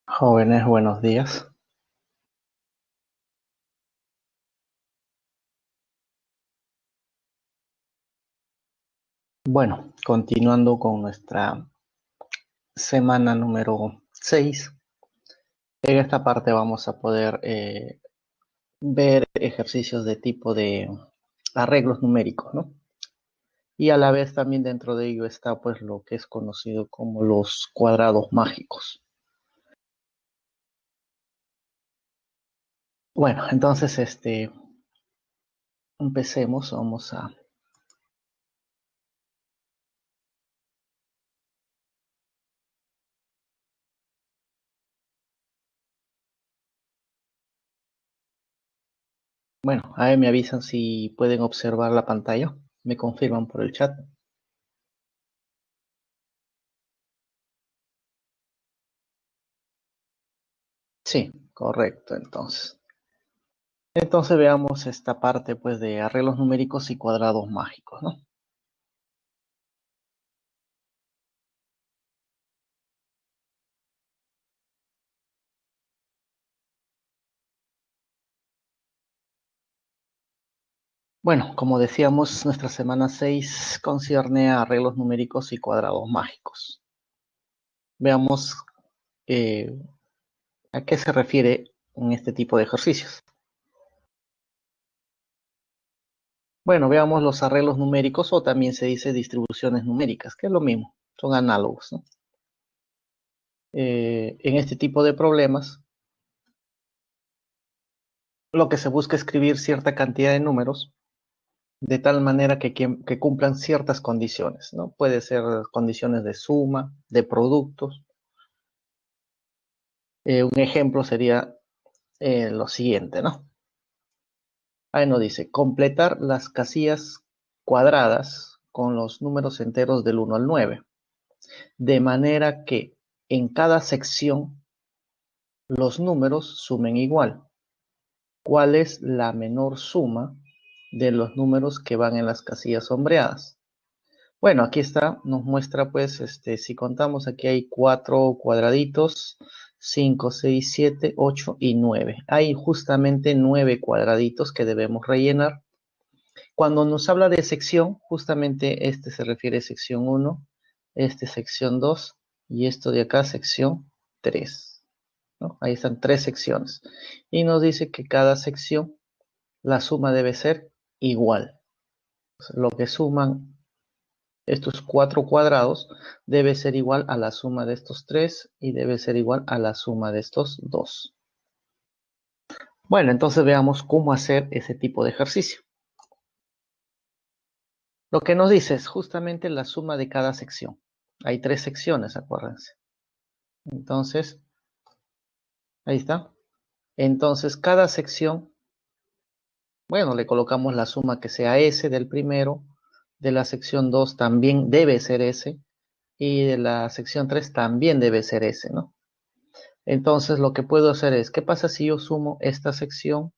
Jóvenes, buenos días. Bueno, continuando con nuestra semana número 6, en esta parte vamos a poder ver ejercicios de tipo de arreglos numéricos, ¿no? Y a la vez también dentro de ello está pues lo que es conocido como los cuadrados mágicos. Bueno, entonces empecemos, bueno, ahí me avisan si pueden observar la pantalla, me confirman por el chat. Sí, correcto, entonces. Entonces veamos esta parte pues de arreglos numéricos y cuadrados mágicos, ¿no? Bueno, como decíamos, nuestra semana 6 concierne a arreglos numéricos y cuadrados mágicos. Veamos eh, a qué se refiere en este tipo de ejercicios. Bueno, veamos los arreglos numéricos o también se dice distribuciones numéricas, que es lo mismo, son análogos, ¿no? En este tipo de problemas, lo que se busca es escribir cierta cantidad de números de tal manera que cumplan ciertas condiciones, ¿no? Puede ser condiciones de suma, de productos. Un ejemplo sería lo siguiente, ¿no? Ahí nos dice, completar las casillas cuadradas con los números enteros del 1 al 9, de manera que en cada sección los números sumen igual. ¿Cuál es la menor suma de los números que van en las casillas sombreadas? Bueno, aquí está, nos muestra pues, si contamos, aquí hay 4 cuadraditos, 5, 6, 7, 8 y 9. Hay justamente 9 cuadraditos que debemos rellenar. Cuando nos habla de sección, justamente este se refiere a sección 1, este sección 2 y esto de acá sección 3, ¿no? Ahí están 3 secciones. Y nos dice que cada sección, la suma debe ser igual. Lo que suman estos 4 cuadrados debe ser igual a la suma de estos 3 y debe ser igual a la suma de estos 2. Bueno, entonces veamos cómo hacer ese tipo de ejercicio. Lo que nos dice es justamente la suma de cada sección. Hay 3 secciones, acuérdense. Entonces, ahí está. Entonces, cada sección, bueno, le colocamos la suma que sea S del primero, de la sección 2 también debe ser S, y de la sección 3 también debe ser S, ¿no? Entonces lo que puedo hacer es, ¿qué pasa si yo sumo esta sección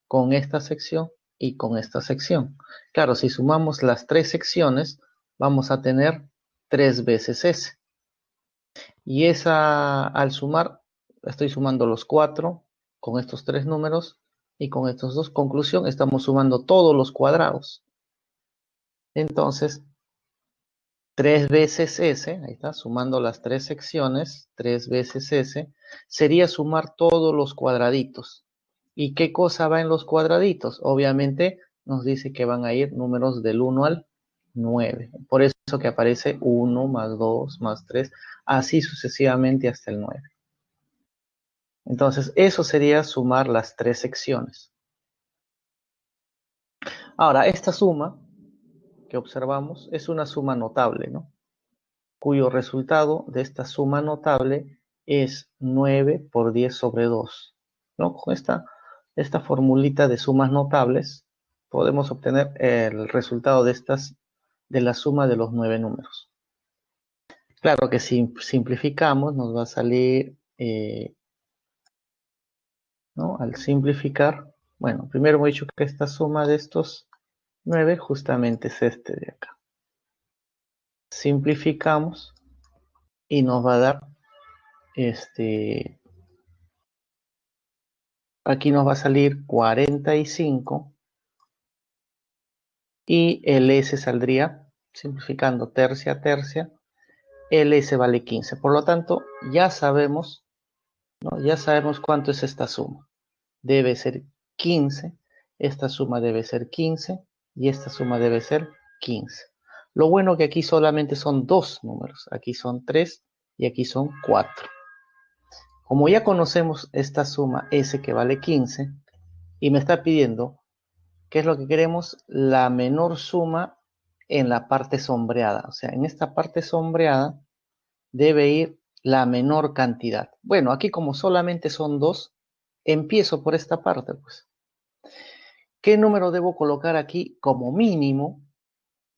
con esta sección y con esta sección? Claro, si sumamos las 3 secciones, vamos a tener 3 veces S. Y esa, al sumar, estoy sumando los 4 con estos 3 números y con estos dos. Conclusión, estamos sumando todos los cuadrados. Entonces, 3 veces S, ahí está, sumando las 3 secciones, 3 veces S, sería sumar todos los cuadraditos. ¿Y qué cosa va en los cuadraditos? Obviamente nos dice que van a ir números del 1 al 9. Por eso que aparece 1 más 2 más 3, así sucesivamente hasta el 9. Entonces, eso sería sumar las 3 secciones. Ahora, esta suma que observamos es una suma notable, ¿no? Cuyo resultado de esta suma notable es 9 por 10 sobre 2, ¿no? Con esta formulita de sumas notables podemos obtener el resultado de la suma de los 9 números. Claro que si simplificamos nos va a salir, ¿no? Al simplificar, bueno, primero hemos dicho que esta suma de estos 9 justamente es este de acá. Simplificamos y nos va a dar aquí nos va a salir 45 y el S saldría, simplificando tercia a tercia, el S vale 15. Por lo tanto, ya sabemos, ¿no? Ya sabemos cuánto es esta suma. Debe ser 15, esta suma debe ser 15 y esta suma debe ser 15. Lo bueno que aquí solamente son dos números, aquí son 3 y aquí son 4. Como ya conocemos esta suma S que vale 15 y me está pidiendo qué es lo que queremos, la menor suma en la parte sombreada. O sea, en esta parte sombreada debe ir la menor cantidad. Bueno, aquí como solamente son dos, empiezo por esta parte, pues. ¿Qué número debo colocar aquí como mínimo?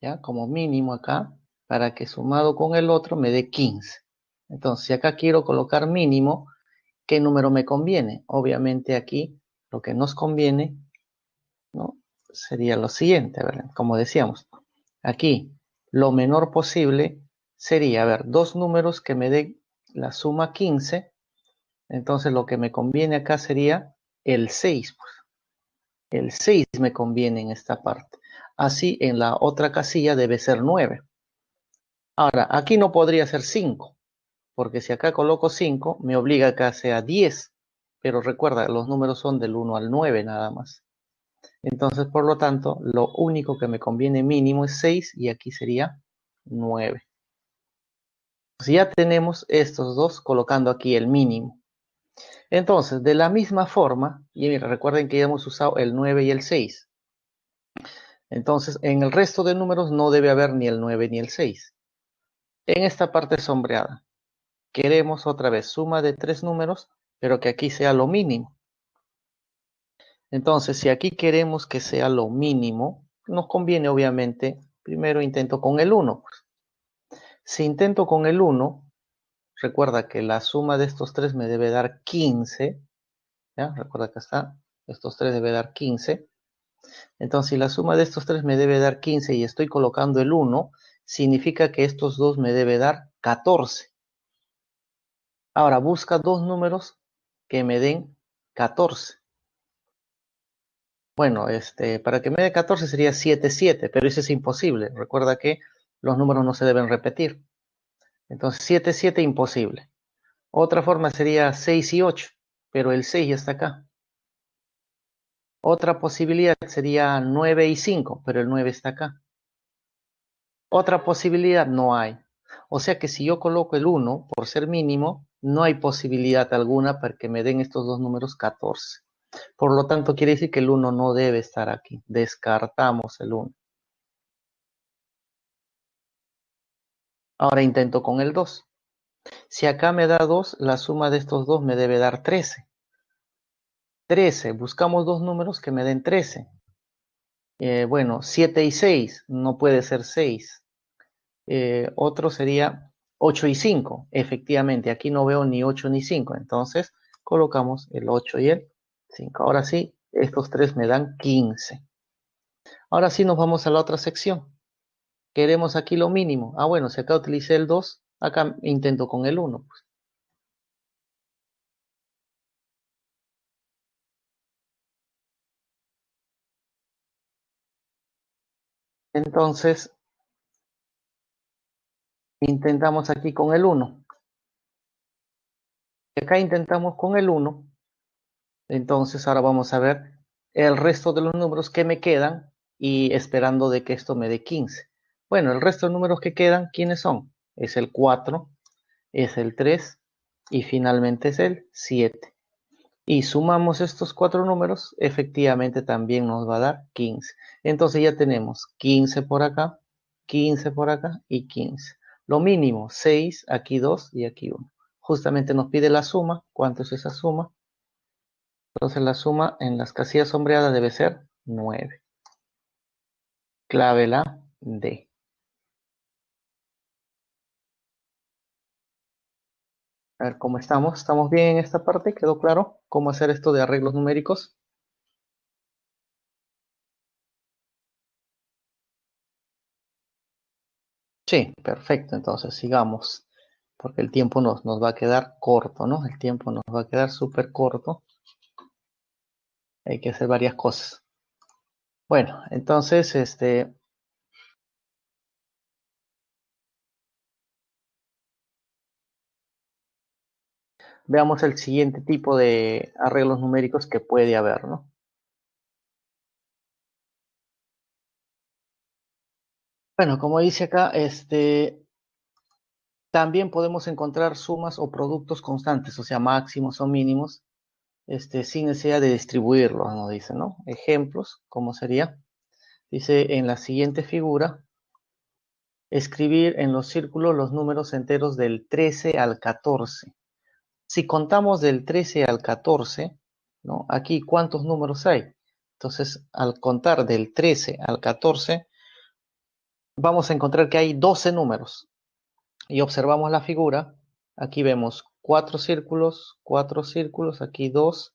¿Ya? Como mínimo acá, para que sumado con el otro me dé 15. Entonces, si acá quiero colocar mínimo, ¿qué número me conviene? Obviamente aquí lo que nos conviene, ¿no? Sería lo siguiente, ¿verdad? Como decíamos, aquí lo menor posible sería, a ver, dos números que me den la suma 15. Entonces lo que me conviene acá sería el 6, pues. El 6 me conviene en esta parte. Así en la otra casilla debe ser 9. Ahora, aquí no podría ser 5, porque si acá coloco 5, me obliga a que sea 10. Pero recuerda, los números son del 1 al 9 nada más. Entonces, por lo tanto, lo único que me conviene mínimo es 6 y aquí sería 9. Pues ya tenemos estos dos colocando aquí el mínimo. Entonces, de la misma forma, y mira, recuerden que ya hemos usado el 9 y el 6. Entonces, en el resto de números no debe haber ni el 9 ni el 6. En esta parte sombreada, queremos otra vez suma de tres números, pero que aquí sea lo mínimo. Entonces, si aquí queremos que sea lo mínimo, nos conviene obviamente, primero intento con el 1. Si intento con el 1, recuerda que la suma de estos tres me debe dar 15. ¿Ya? Recuerda que está, estos tres debe dar 15. Entonces, si la suma de estos tres me debe dar 15 y estoy colocando el 1, significa que estos dos me debe dar 14. Ahora, busca dos números que me den 14. Bueno, para que me dé 14 sería 7, 7, pero eso es imposible. Recuerda que los números no se deben repetir. Entonces, 7, 7, imposible. Otra forma sería 6 y 8, pero el 6 ya está acá. Otra posibilidad sería 9 y 5, pero el 9 está acá. Otra posibilidad no hay. O sea que si yo coloco el 1, por ser mínimo, no hay posibilidad alguna para que me den estos dos números 14. Por lo tanto, quiere decir que el 1 no debe estar aquí. Descartamos el 1. Ahora intento con el 2. Si acá me da 2, la suma de estos dos me debe dar 13. 13, buscamos dos números que me den 13. Bueno, 7 y 6, no puede ser 6. Otro sería 8 y 5. Efectivamente, aquí no veo ni 8 ni 5. Entonces, colocamos el 8 y el 5. Ahora sí, estos tres me dan 15. Ahora sí nos vamos a la otra sección. Queremos aquí lo mínimo. Ah, bueno, si acá utilicé el 2, acá intento con el 1. Pues. Entonces, intentamos aquí con el 1. Acá intentamos con el 1. Entonces, ahora vamos a ver el resto de los números que me quedan y esperando de que esto me dé 15. Bueno, el resto de números que quedan, ¿quiénes son? Es el 4, es el 3 y finalmente es el 7. Y sumamos estos cuatro números, efectivamente también nos va a dar 15. Entonces ya tenemos 15 por acá, 15 por acá y 15. Lo mínimo, 6, aquí 2 y aquí 1. Justamente nos pide la suma. ¿Cuánto es esa suma? Entonces la suma en las casillas sombreadas debe ser 9. Clave la D. A ver cómo estamos. ¿Estamos bien en esta parte? ¿Quedó claro cómo hacer esto de arreglos numéricos? Sí, perfecto. Entonces sigamos, porque el tiempo nos va a quedar corto, ¿no? El tiempo nos va a quedar súper corto. Hay que hacer varias cosas. Bueno, entonces, veamos el siguiente tipo de arreglos numéricos que puede haber, ¿no? Bueno, como dice acá, también podemos encontrar sumas o productos constantes, o sea, máximos o mínimos, sin necesidad de distribuirlos, nos dice, ¿no? Ejemplos, ¿cómo sería? Dice en la siguiente figura, escribir en los círculos los números enteros del 13 al 14. Si contamos del 13 al 14, ¿no? Aquí, ¿cuántos números hay? Entonces, al contar del 13 al 14, vamos a encontrar que hay 12 números. Y observamos la figura, aquí vemos 4 círculos, aquí dos,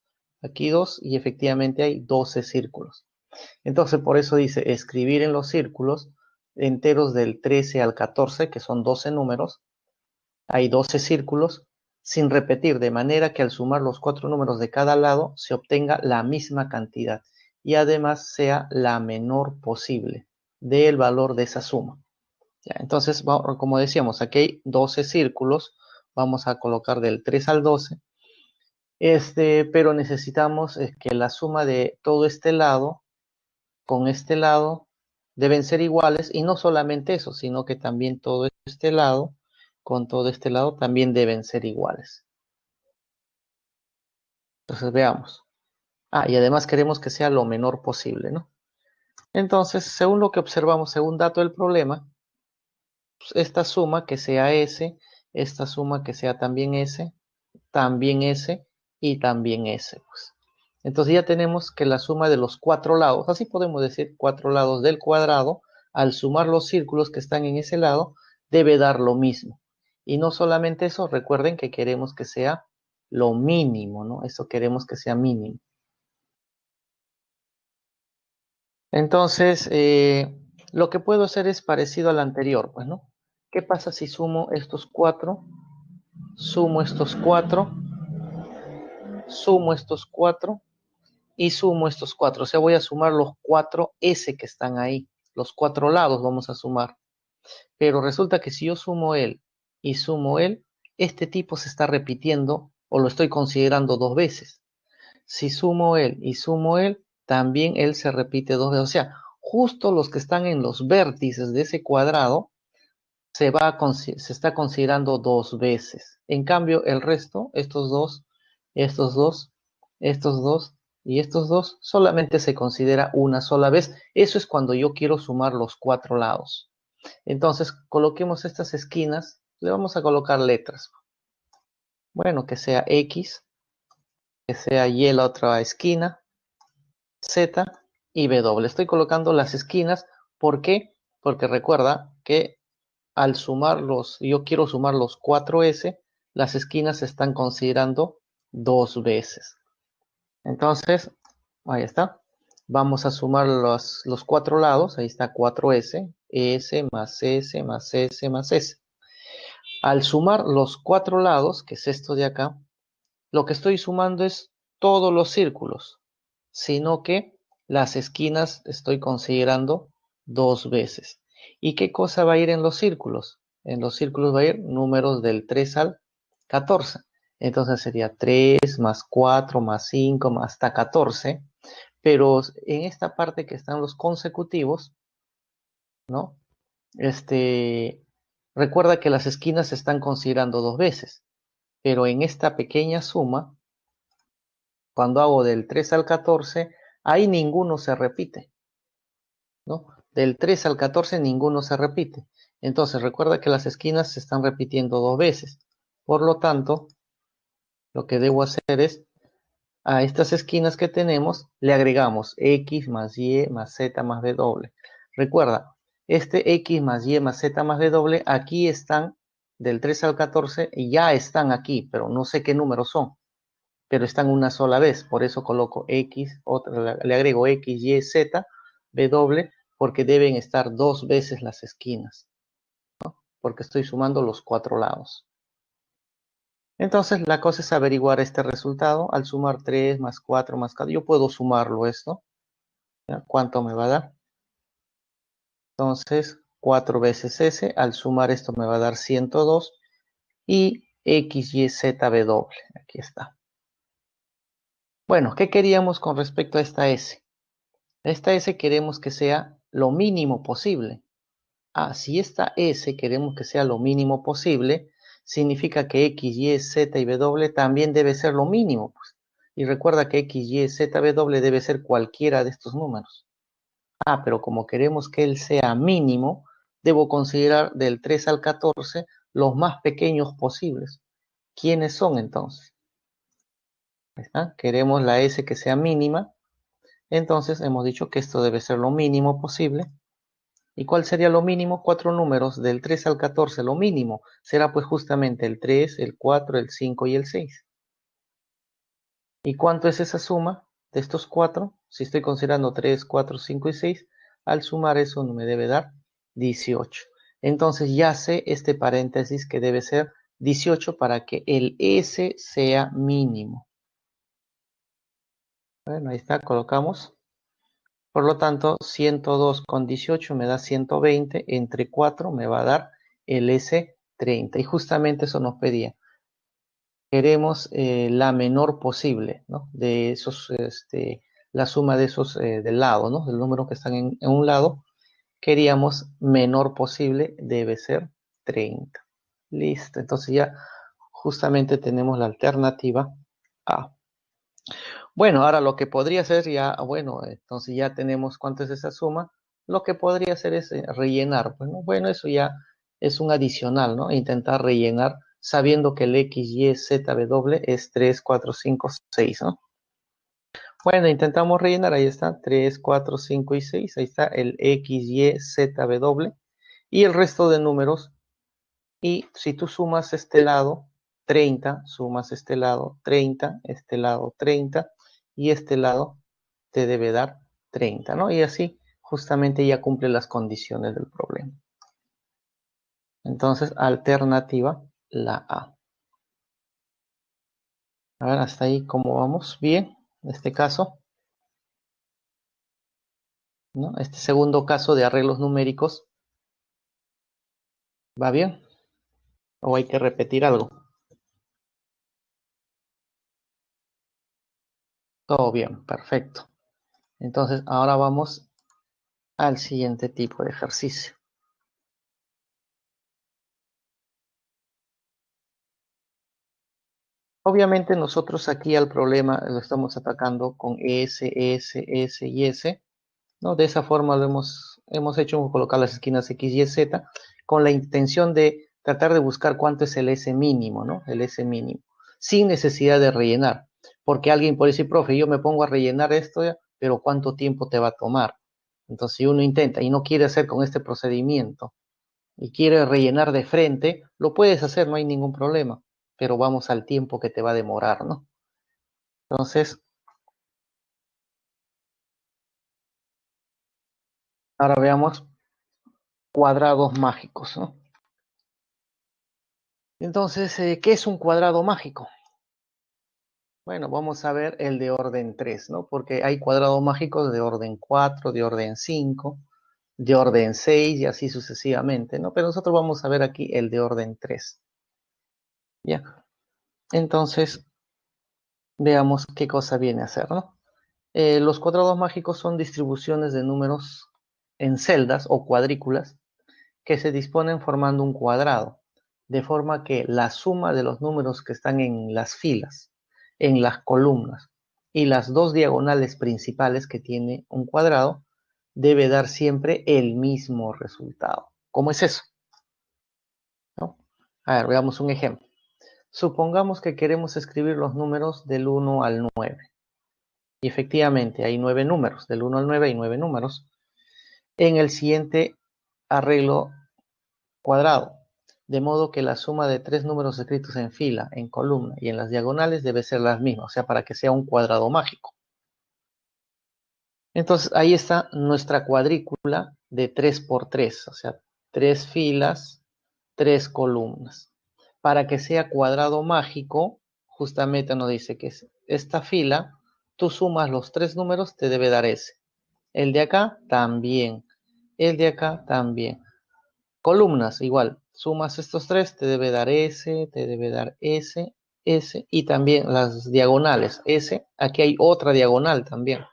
y efectivamente hay 12 círculos. Entonces, por eso dice escribir en los círculos enteros del 13 al 14, que son 12 números, hay 12 círculos, sin repetir, de manera que al sumar los 4 números de cada lado se obtenga la misma cantidad y además sea la menor posible del valor de esa suma. Ya, entonces, como decíamos, aquí hay 12 círculos, vamos a colocar del 3 al 12, pero necesitamos que la suma de todo este lado con este lado deben ser iguales, y no solamente eso, sino que también todo este lado con todo este lado también deben ser iguales. Entonces veamos. Y además queremos que sea lo menor posible, ¿no? Entonces, según lo que observamos, según dato del problema, pues, esta suma que sea S, esta suma que sea también S y también S, pues. Entonces ya tenemos que la suma de los 4 lados, así podemos decir 4 lados del cuadrado, al sumar los círculos que están en ese lado, debe dar lo mismo. Y no solamente eso, recuerden que queremos que sea lo mínimo, ¿no? Eso queremos que sea mínimo. Entonces, lo que puedo hacer es parecido al anterior, pues, ¿no? ¿Qué pasa si sumo estos 4? Sumo estos 4, sumo estos 4 y sumo estos 4. O sea, voy a sumar los 4 S que están ahí. Los 4 lados vamos a sumar. Pero resulta que si yo sumo él y sumo él, este tipo se está repitiendo o lo estoy considerando 2 veces. Si sumo él y sumo él, también él se repite 2 veces. O sea, justo los que están en los vértices de ese cuadrado se está considerando 2 veces. En cambio, el resto, estos dos, estos dos, estos dos y estos dos, solamente se considera una sola vez. Eso es cuando yo quiero sumar los 4 lados. Entonces, coloquemos estas esquinas, le vamos a colocar letras. Bueno, que sea X, que sea Y la otra esquina, Z y W. Estoy colocando las esquinas, ¿por qué? Porque recuerda que al sumarlos, yo quiero sumar los 4S, las esquinas se están considerando 2 veces. Entonces, ahí está. Vamos a sumar los 4 lados, ahí está 4S, S más S más S más S. Al sumar los 4 lados, que es esto de acá, lo que estoy sumando es todos los círculos, sino que las esquinas estoy considerando 2 veces. ¿Y qué cosa va a ir en los círculos? En los círculos va a ir números del 3 al 14. Entonces sería 3 más 4 más 5 más hasta 14. Pero en esta parte que están los consecutivos, ¿no? Recuerda que las esquinas se están considerando 2 veces. Pero en esta pequeña suma, cuando hago del 3 al 14, ahí ninguno se repite, ¿no? Del 3 al 14 ninguno se repite. Entonces recuerda que las esquinas se están repitiendo 2 veces. Por lo tanto, lo que debo hacer es, a estas esquinas que tenemos, le agregamos X más Y más Z más W. Recuerda, este X más Y más Z más W, aquí están del 3 al 14, y ya están aquí, pero no sé qué números son. Pero están una sola vez, por eso coloco X, le agrego X, Y, Z, W, porque deben estar 2 veces las esquinas, porque estoy sumando los 4 lados. Entonces la cosa es averiguar este resultado al sumar 3 más 4 más 4. Yo puedo sumarlo esto. ¿Ya? ¿Cuánto me va a dar? Entonces 4 veces S, al sumar esto me va a dar 102 y X, Y, Z, W. Aquí está. Bueno, ¿qué queríamos con respecto a esta S? Esta S queremos que sea lo mínimo posible. Si esta S queremos que sea lo mínimo posible, significa que X, Y, Z y W también debe ser lo mínimo, pues. Y recuerda que X, Y, Z, W debe ser cualquiera de estos números. Pero como queremos que él sea mínimo, debo considerar del 3 al 14 los más pequeños posibles. ¿Quiénes son entonces? ¿Está? Queremos la S que sea mínima, entonces hemos dicho que esto debe ser lo mínimo posible. ¿Y cuál sería lo mínimo? 4 números del 3 al 14, lo mínimo será pues justamente el 3, el 4, el 5 y el 6. ¿Y cuánto es esa suma de estos 4? Si estoy considerando 3, 4, 5 y 6, al sumar eso me debe dar 18. Entonces ya sé este paréntesis que debe ser 18 para que el S sea mínimo. Bueno, ahí está, colocamos. Por lo tanto, 102 con 18 me da 120, entre 4 me va a dar el S 30. Y justamente eso nos pedía. Queremos la menor posible, ¿no? De esos, la suma de esos del lado, ¿no? Del número que están en un lado. Queríamos menor posible, debe ser 30. Listo, entonces ya justamente tenemos la alternativa A. Bueno, ahora lo que podría hacer ya, bueno, entonces ya tenemos cuánto es esa suma. Lo que podría hacer es rellenar. Bueno, eso ya es un adicional, ¿no? Intentar rellenar sabiendo que el X, Y, Z, W es 3, 4, 5, 6, ¿no? Bueno, intentamos rellenar, ahí está, 3, 4, 5 y 6, ahí está el X, Y, Z, W y el resto de números. Y si tú sumas este lado, 30, sumas este lado 30, este lado 30 y este lado te debe dar 30, ¿no? Y así justamente ya cumple las condiciones del problema. Entonces, alternativa, la A. A ver, hasta ahí, ¿cómo vamos? Bien, en este caso, ¿no? Este segundo caso de arreglos numéricos, ¿va bien? ¿O hay que repetir algo? Todo bien, perfecto. Entonces, ahora vamos al siguiente tipo de ejercicio. Obviamente nosotros aquí al problema lo estamos atacando con S, S, S y S, ¿no? De esa forma lo hemos hecho colocar las esquinas X, Y, Z con la intención de tratar de buscar cuánto es el S mínimo, ¿no? El S mínimo, sin necesidad de rellenar. Porque alguien puede decir, profe, yo me pongo a rellenar esto, pero ¿cuánto tiempo te va a tomar? Entonces, si uno intenta y no quiere hacer con este procedimiento y quiere rellenar de frente, lo puedes hacer, no hay ningún problema, pero vamos al tiempo que te va a demorar, ¿no? Entonces, ahora veamos cuadrados mágicos, ¿no? Entonces, ¿qué es un cuadrado mágico? Bueno, vamos a ver el de orden 3, ¿no? Porque hay cuadrados mágicos de orden 4, de orden 5, de orden 6 y así sucesivamente, ¿no? Pero nosotros vamos a ver aquí el de orden 3. ¿Ya? Entonces, veamos qué cosa viene a ser, ¿no? Los cuadrados mágicos son distribuciones de números en celdas o cuadrículas que se disponen formando un cuadrado, de forma que la suma de los números que están en las filas, en las columnas y las dos diagonales principales que tiene un cuadrado debe dar siempre el mismo resultado. ¿Cómo es eso? ¿No? A ver, veamos un ejemplo. Supongamos que queremos escribir los números del 1 al 9. Y efectivamente hay 9 números, del 1 al 9 hay 9 números. En el siguiente arreglo cuadrado, de modo que la suma de 3 números escritos en fila, en columna y en las diagonales debe ser las mismas, o sea, para que sea un cuadrado mágico. Entonces, ahí está nuestra cuadrícula de 3 por 3, o sea, 3 filas, 3 columnas. para que sea cuadrado mágico, justamente nos dice que esta fila, tú sumas los tres números, te debe dar S. El de acá también. El de acá también. Columnas, igual. Sumas estos tres, te debe dar S, te debe dar S, S. Y también las diagonales. S, aquí hay otra diagonal también.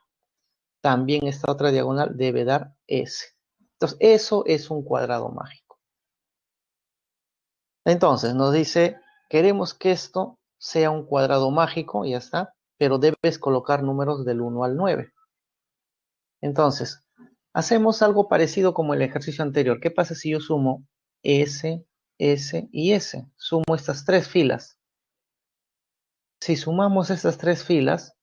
También esta otra diagonal debe dar S. Entonces, eso es un cuadrado mágico. Entonces, nos dice, queremos que esto sea un cuadrado mágico, ya está, pero debes colocar números del 1 al 9. Entonces, hacemos algo parecido como el ejercicio anterior. ¿Qué pasa si yo sumo S, S y S? Sumo estas tres filas. Si sumamos estas tres filas,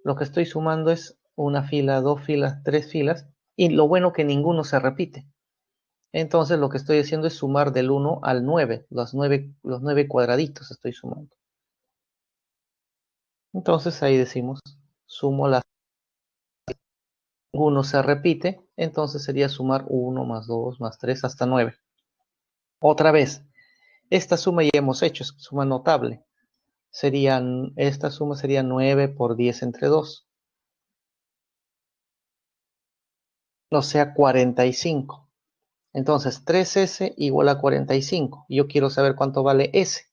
lo que estoy sumando es una fila, dos filas, tres filas, y lo bueno que ninguno se repite. Entonces lo que estoy haciendo es sumar del 1 al 9, los 9 cuadraditos estoy sumando. Entonces ahí decimos, sumo las, ninguno se repite, entonces sería sumar 1 más 2 más 3 hasta 9. Otra vez, esta suma ya hemos hecho, es suma notable. Esta suma sería 9 por 10 entre 2. O sea, 45. Entonces, 3S igual a 45. Yo quiero saber cuánto vale S.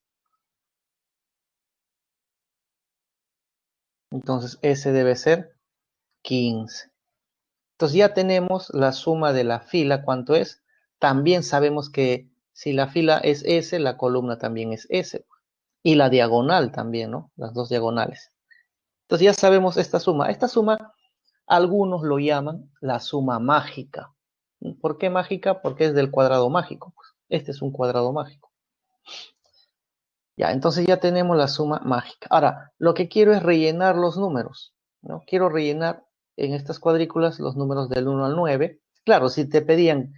Entonces, S debe ser 15. Entonces, ya tenemos la suma de la fila, ¿cuánto es? También sabemos que si la fila es S, la columna también es S. Y la diagonal también, ¿no? Las dos diagonales. Entonces, ya sabemos esta suma. Esta suma, algunos lo llaman la suma mágica. ¿Por qué mágica? Porque es del cuadrado mágico. Este es un cuadrado mágico. Ya, entonces ya tenemos la suma mágica. Ahora, lo que quiero es rellenar los números, ¿no? Quiero rellenar en estas cuadrículas los números del 1 al 9. Claro, si te pedían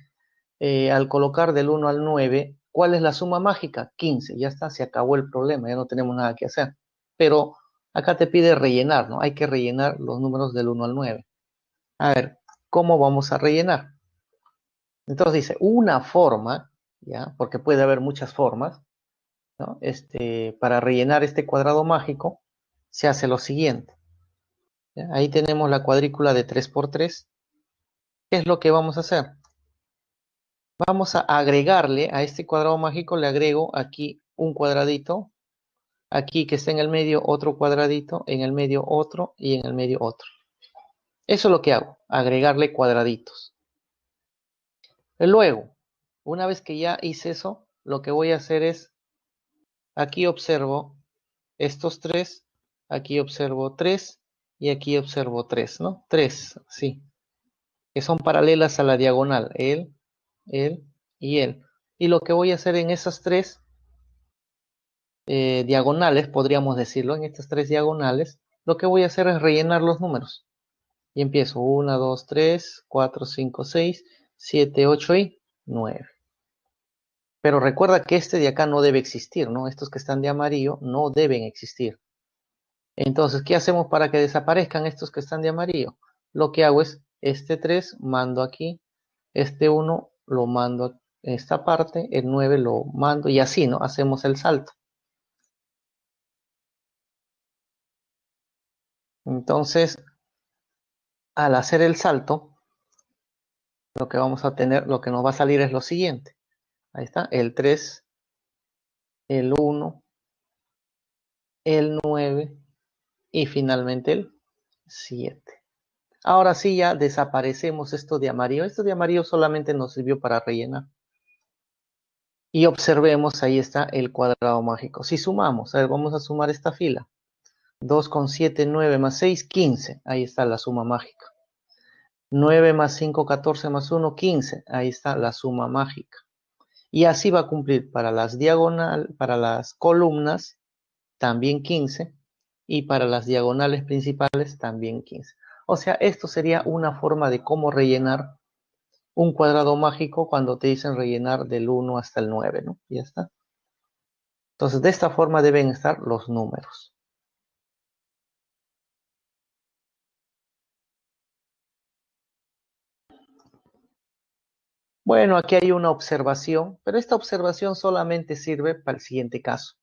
al colocar del 1 al 9, ¿cuál es la suma mágica? 15. Ya está, se acabó el problema, ya no tenemos nada que hacer. Pero acá te pide rellenar, ¿no? Hay que rellenar los números del 1 al 9. A ver, ¿cómo vamos a rellenar? Entonces dice, una forma, ¿ya? Porque puede haber muchas formas, ¿no? Para rellenar este cuadrado mágico, se hace lo siguiente. ¿Ya? Ahí tenemos la cuadrícula de 3 por 3. ¿Qué es lo que vamos a hacer? Vamos a agregarle a este cuadrado mágico, le agrego aquí un cuadradito, aquí que está en el medio otro cuadradito, en el medio otro y en el medio otro. Eso es lo que hago, agregarle cuadraditos. Luego, una vez que ya hice eso, lo que voy a hacer es, aquí observo estos tres, aquí observo 3 y aquí observo 3, ¿no? 3, sí, que son paralelas a la diagonal, él y él. Y lo que voy a hacer en esas tres diagonales, podríamos decirlo, en estas tres diagonales, lo que voy a hacer es rellenar los números. Y empiezo 1, 2, 3, 4, 5, 6, 7, 8 y 9. Pero recuerda que este de acá no debe existir, ¿no? Estos que están de amarillo no deben existir. Entonces, ¿qué hacemos para que desaparezcan estos que están de amarillo? Lo que hago es, este 3 mando aquí, este 1 lo mando a esta parte, el 9 lo mando y así, ¿no? Hacemos el salto. Entonces, al hacer el salto, lo que vamos a tener, lo que nos va a salir es lo siguiente. Ahí está, el 3, el 1, el 9 y finalmente el 7. Ahora sí ya desaparecemos esto de amarillo. Esto de amarillo solamente nos sirvió para rellenar. Y observemos, ahí está el cuadrado mágico. Si sumamos, a ver, vamos a sumar esta fila. 2 con 7, 9 más 6, 15. Ahí está la suma mágica. 9 más 5, 14 más 1, 15. Ahí está la suma mágica. Y así va a cumplir para las para las columnas, también 15. Y para las diagonales principales, también 15. O sea, esto sería una forma de cómo rellenar un cuadrado mágico cuando te dicen rellenar del 1 hasta el 9, ¿no? Ya está. Entonces, de esta forma deben estar los números. Bueno, aquí hay una observación, pero esta observación solamente sirve para el siguiente caso.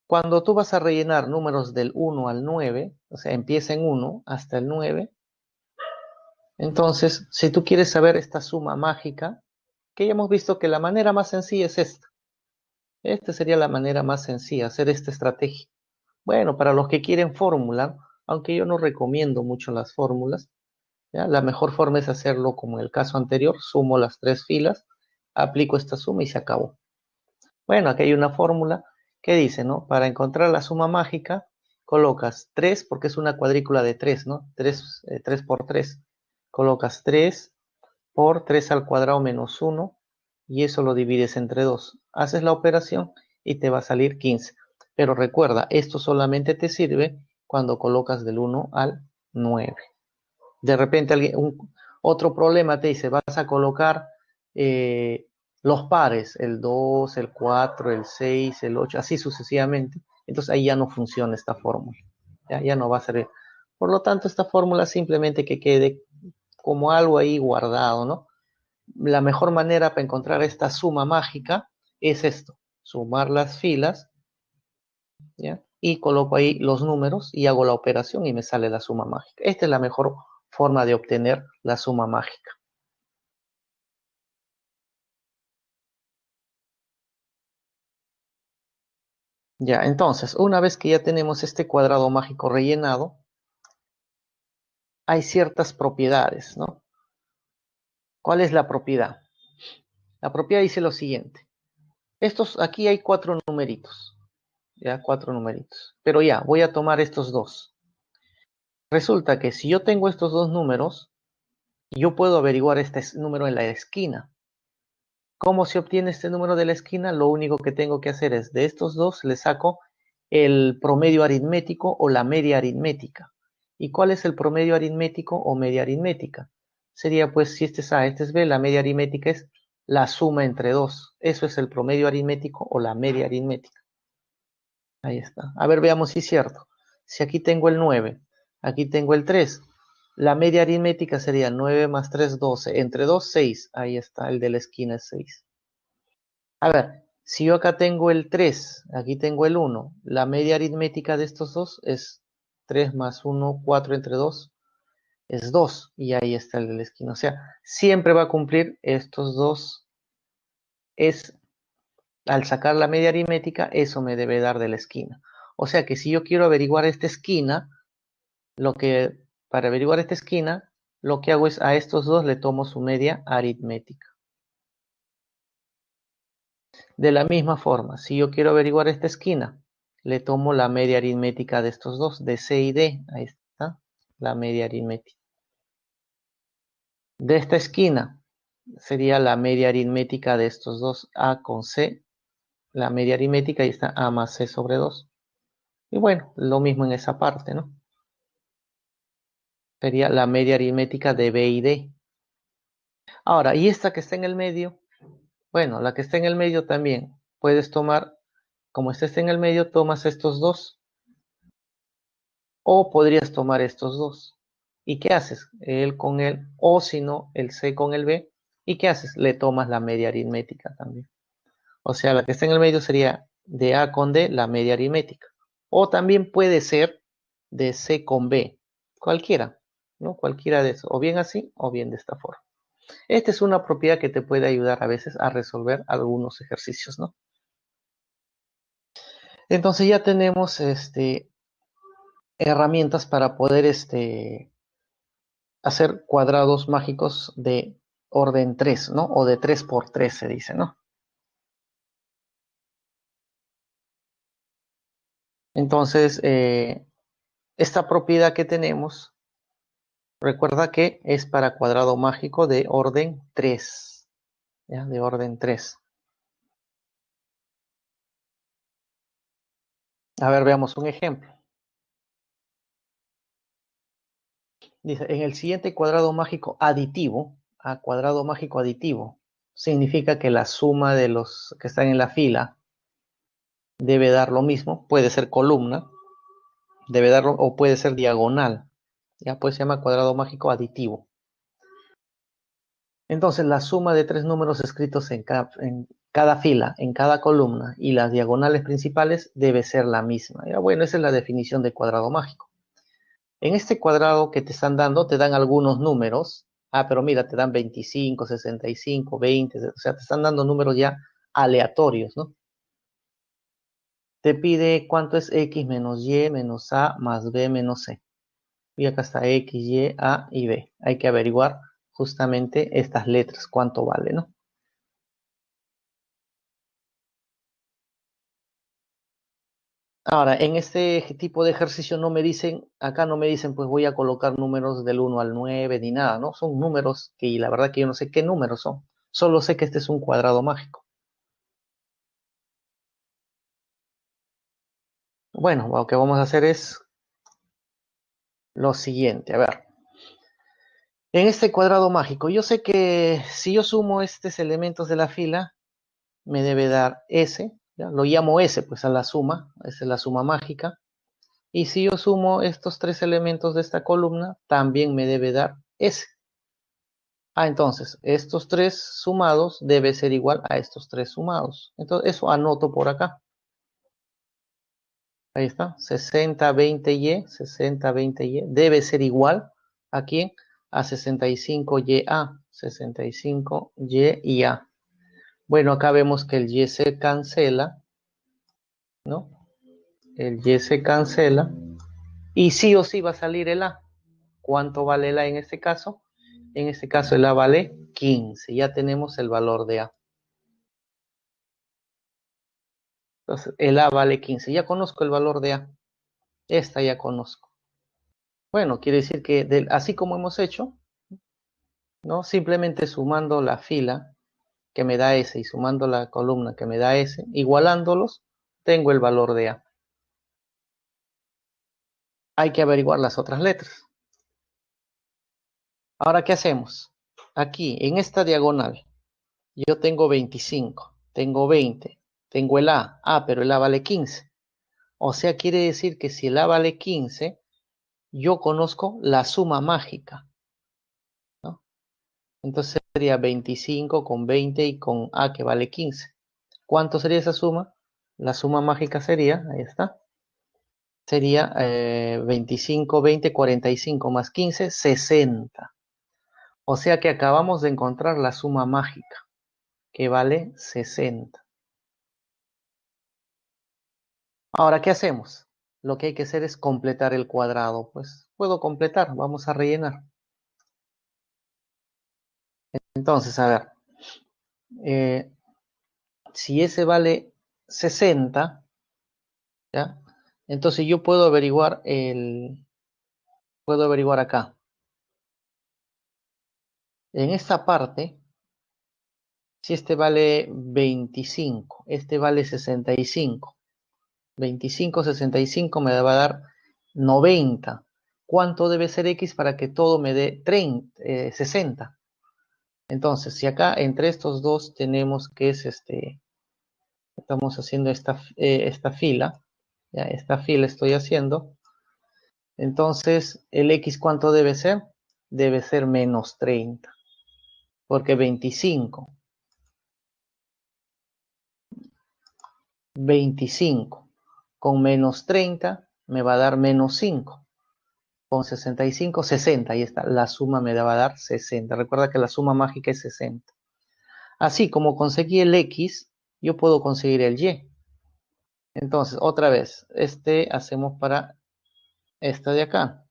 Cuando tú vas a rellenar números del 1 al 9, o sea, empieza en 1 hasta el 9, entonces, si tú quieres saber esta suma mágica, que ya hemos visto que la manera más sencilla es esta. Esta sería la manera más sencilla, hacer esta estrategia. Bueno, para los que quieren fórmula, aunque yo no recomiendo mucho las fórmulas, ¿ya? La mejor forma es hacerlo como en el caso anterior, sumo las tres filas, aplico esta suma y se acabó. Bueno, aquí hay una fórmula que dice, ¿no? Para encontrar la suma mágica, colocas 3, porque es una cuadrícula de 3, ¿no? 3 por 3. Colocas 3 por 3 al cuadrado menos 1, y eso lo divides entre 2. Haces la operación y te va a salir 15. Pero recuerda, esto solamente te sirve cuando colocas del 1 al 9. De repente otro problema te dice, vas a colocar los pares, el 2, el 4, el 6, el 8, así sucesivamente. Entonces ahí ya no funciona esta fórmula. Ya no va a servir. Por lo tanto, esta fórmula simplemente que quede como algo ahí guardado, ¿no? La mejor manera para encontrar esta suma mágica es esto, sumar las filas, ¿ya? Y coloco ahí los números y hago la operación y me sale la suma mágica. Esta es la mejor forma de obtener la suma mágica. Ya, entonces, una vez que ya tenemos este cuadrado mágico rellenado, hay ciertas propiedades, ¿no? ¿Cuál es la propiedad? La propiedad dice lo siguiente. Aquí hay cuatro numeritos, ya, cuatro numeritos. Pero ya, voy a tomar estos dos. Resulta que si yo tengo estos dos números, yo puedo averiguar este número en la esquina. ¿Cómo se obtiene este número de la esquina? Lo único que tengo que hacer es, de estos dos, le saco el promedio aritmético o la media aritmética. ¿Y cuál es el promedio aritmético o media aritmética? Sería pues, si este es A, este es B, la media aritmética es la suma entre dos. Eso es el promedio aritmético o la media aritmética. Ahí está. A ver, veamos si es cierto. Si aquí tengo el 9, aquí tengo el 3, la media aritmética sería 9 más 3, 12. Entre 2, 6. Ahí está, el de la esquina es 6. A ver, si yo acá tengo el 3, aquí tengo el 1, la media aritmética de estos dos es 3 más 1, 4 entre 2, es 2. Y ahí está el de la esquina. O sea, siempre va a cumplir estos dos. Es, al sacar la media aritmética, eso me debe dar de la esquina. O sea que si yo quiero averiguar esta esquina, para averiguar esta esquina, lo que hago es a estos dos le tomo su media aritmética. De la misma forma, si yo quiero averiguar esta esquina, le tomo la media aritmética de estos dos, de C y D. Ahí está, la media aritmética. De esta esquina sería la media aritmética de estos dos, A con C. La media aritmética, ahí está A más C sobre 2. Y bueno, lo mismo en esa parte, ¿no? Sería la media aritmética de B y D. Ahora, ¿y esta que está en el medio? Bueno, la que está en el medio también puedes tomar, como esta está en el medio, tomas estos dos. O podrías tomar estos dos. ¿Y qué haces? El con el, o si no, el C con el B. ¿Y qué haces? Le tomas la media aritmética también. O sea, la que está en el medio sería de A con D, la media aritmética. O también puede ser de C con B. Cualquiera, ¿no? Cualquiera de esos. O bien así, o bien de esta forma. Esta es una propiedad que te puede ayudar a veces a resolver algunos ejercicios, ¿no? Entonces ya tenemos herramientas para poder hacer cuadrados mágicos de orden 3, ¿no? O de 3 por 3 se dice, ¿no? Entonces, esta propiedad que tenemos, recuerda que es para cuadrado mágico de orden 3, ¿ya? De orden 3. A ver, veamos un ejemplo. Dice, en el siguiente cuadrado mágico aditivo, a cuadrado mágico aditivo, significa que la suma de los que están en la fila debe dar lo mismo, puede ser columna, debe darlo, o puede ser diagonal. Ya pues se llama cuadrado mágico aditivo. Entonces, la suma de tres números escritos en cada fila, en cada columna y las diagonales principales debe ser la misma. ¿Ya? Bueno, esa es la definición de cuadrado mágico. En este cuadrado que te están dando, te dan algunos números. Ah, pero mira, te dan 25, 65, 20, o sea, te están dando números ya aleatorios, ¿no? Te pide cuánto es x menos y menos a más b menos c. Y acá está x, y, a y b. Hay que averiguar justamente estas letras, cuánto vale, ¿no? Ahora, en este tipo de ejercicio no me dicen, acá no me dicen, pues voy a colocar números del 1 al 9 ni nada, ¿no? Son números que la verdad que yo no sé qué números son. Solo sé que este es un cuadrado mágico. Bueno, lo que vamos a hacer es lo siguiente. A ver, en este cuadrado mágico, yo sé que si yo sumo estos elementos de la fila, me debe dar S, ¿ya? Lo llamo S, pues a la suma, esa es la suma mágica. Y si yo sumo estos tres elementos de esta columna, también me debe dar S. Ah, entonces, estos tres sumados debe ser igual a estos tres sumados. Entonces, eso anoto por acá. Ahí está, 60, 20Y, 60, 20Y, debe ser igual a quién? A 65YA, 65Y y A. Bueno, acá vemos que el Y se cancela, ¿no? El Y se cancela. Y sí o sí va a salir el A. ¿Cuánto vale el A en este caso? En este caso el A vale 15. Ya tenemos el valor de A. Entonces el A vale 15. Ya conozco el valor de A. Esta ya conozco. Bueno, quiere decir que así como hemos hecho, ¿no? Simplemente sumando la fila que me da S y sumando la columna que me da S, igualándolos, tengo el valor de A. Hay que averiguar las otras letras. Ahora, ¿qué hacemos? Aquí, en esta diagonal, yo tengo 25, tengo 20, tengo el A. Ah, pero el A vale 15. O sea, quiere decir que si el A vale 15, yo conozco la suma mágica, ¿no? Entonces sería 25 con 20 y con A que vale 15. ¿Cuánto sería esa suma? La suma mágica sería, ahí está, sería 25, 20, 45 más 15, 60. O sea que acabamos de encontrar la suma mágica, que vale 60. Ahora, ¿qué hacemos? Lo que hay que hacer es completar el cuadrado. Pues puedo completar, vamos a rellenar. Entonces, a ver, eh, si ese vale 60, ¿ya? Entonces yo puedo averiguar acá. En esta parte, si este vale 25, este vale 65. 25, 65 me va a dar 90. ¿Cuánto debe ser X para que todo me dé 60? Entonces, si acá entre estos dos tenemos que es estamos haciendo esta fila, ya, esta fila estoy haciendo, entonces el X ¿cuánto debe ser? Debe ser menos 30, porque 25 con menos 30 me va a dar menos 5. Con 65, 60, ahí está, la suma me va a dar 60. Recuerda que la suma mágica es 60. Así como conseguí el X, yo puedo conseguir el Y. Entonces, otra vez, hacemos para esta de acá.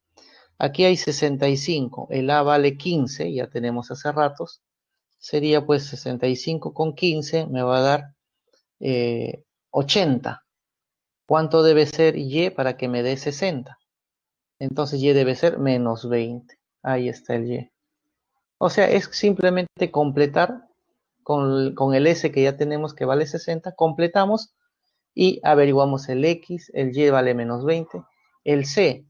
Aquí hay 65, el A vale 15, ya tenemos hace ratos. Sería pues 65 con 15, me va a dar 80. ¿Cuánto debe ser Y para que me dé 60? Entonces Y debe ser menos 20. Ahí está el Y. O sea, es simplemente completar con el S que ya tenemos que vale 60, completamos y averiguamos el X, el Y vale menos 20, el C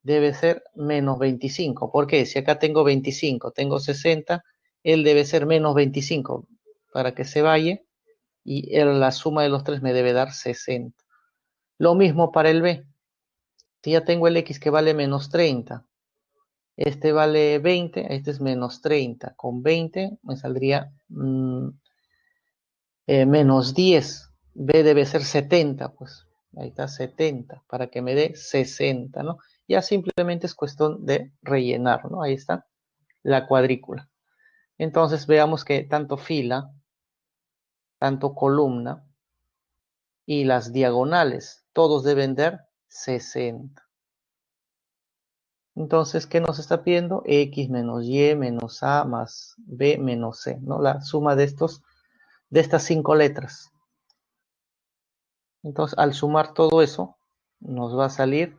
debe ser menos 25. ¿Por qué? Si acá tengo 25, tengo 60, él debe ser menos 25 para que se vaya y la suma de los tres me debe dar 60. Lo mismo para el B. Si ya tengo el X que vale menos 30, Este vale 20, este es menos 30. Con 20 me saldría menos 10. B debe ser 70, pues. Ahí está 70, para que me dé 60, ¿no? Ya simplemente es cuestión de rellenar, ¿no? Ahí está la cuadrícula. Entonces veamos que tanto fila, tanto columna y las diagonales, todos deben dar 60. Entonces, ¿qué nos está pidiendo? X menos Y menos A más B menos C, ¿no? La suma de estas 5 letras. Entonces, al sumar todo eso, nos va a salir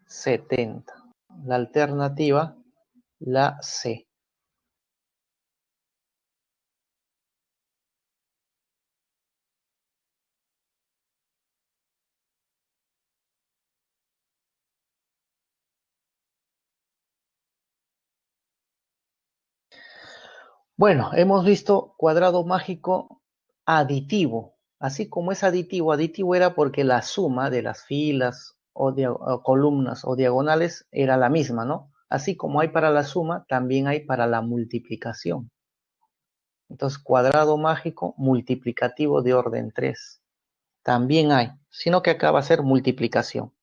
70. La alternativa, la C. Bueno, hemos visto cuadrado mágico aditivo. Así como es aditivo, aditivo era porque la suma de las filas o columnas o diagonales era la misma, ¿no? Así como hay para la suma, también hay para la multiplicación. Entonces, cuadrado mágico multiplicativo de orden 3. También hay, sino que acá va a ser multiplicación,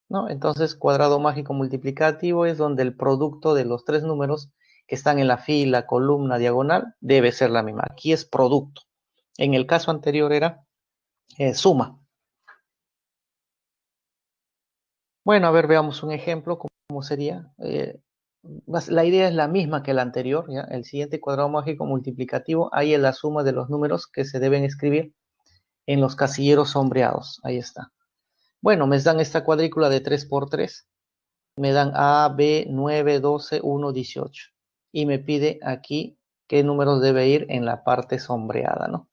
¿no? Entonces, cuadrado mágico multiplicativo es donde el producto de los tres números que están en la fila, columna, diagonal, debe ser la misma. Aquí es producto. En el caso anterior era suma. Bueno, a ver, veamos un ejemplo, cómo sería. La idea es la misma que la anterior, ¿ya? El siguiente cuadrado mágico multiplicativo, ahí es la suma de los números que se deben escribir en los casilleros sombreados. Ahí está. Bueno, me dan esta cuadrícula de 3 por 3. Me dan A, B, 9, 12, 1, 18. Y me pide aquí qué números debe ir en la parte sombreada, ¿no?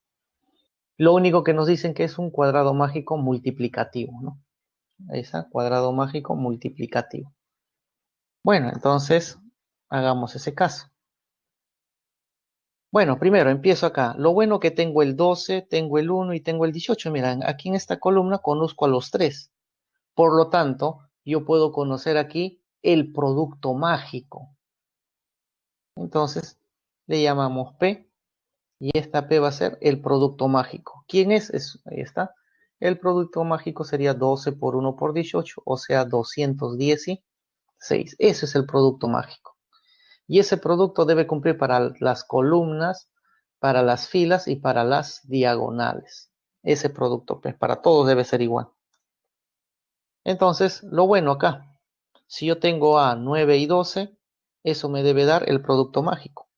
Lo único que nos dicen que es un cuadrado mágico multiplicativo, ¿no? Ahí está, cuadrado mágico multiplicativo. Bueno, entonces hagamos ese caso. Bueno, primero empiezo acá. Lo bueno que tengo el 12, tengo el 1 y tengo el 18. Miren, aquí en esta columna conozco a los tres. Por lo tanto, yo puedo conocer aquí el producto mágico. Entonces, le llamamos P y esta P va a ser el producto mágico. ¿Quién es? Ahí está. El producto mágico sería 12 por 1 por 18, o sea, 216. Ese es el producto mágico. Y ese producto debe cumplir para las columnas, para las filas y para las diagonales. Ese producto, pues, para todos debe ser igual. Entonces, lo bueno acá, si yo tengo A, 9 y 12, eso me debe dar el producto mágico,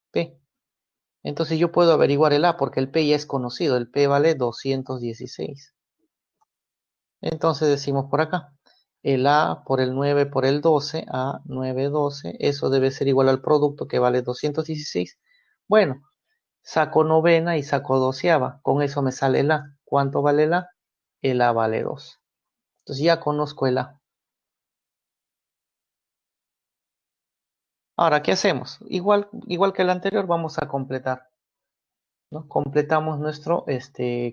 P. Entonces yo puedo averiguar el A porque el P ya es conocido, el P vale 216. Entonces decimos por acá, el A por el 9 por el 12, A 9, 12, eso debe ser igual al producto que vale 216. Bueno, saco novena y saco doceava, con eso me sale el A. ¿Cuánto vale el A? El A vale 2. Entonces ya conozco el A. Ahora, ¿qué hacemos? Igual que el anterior, vamos a completar, ¿no? Completamos nuestro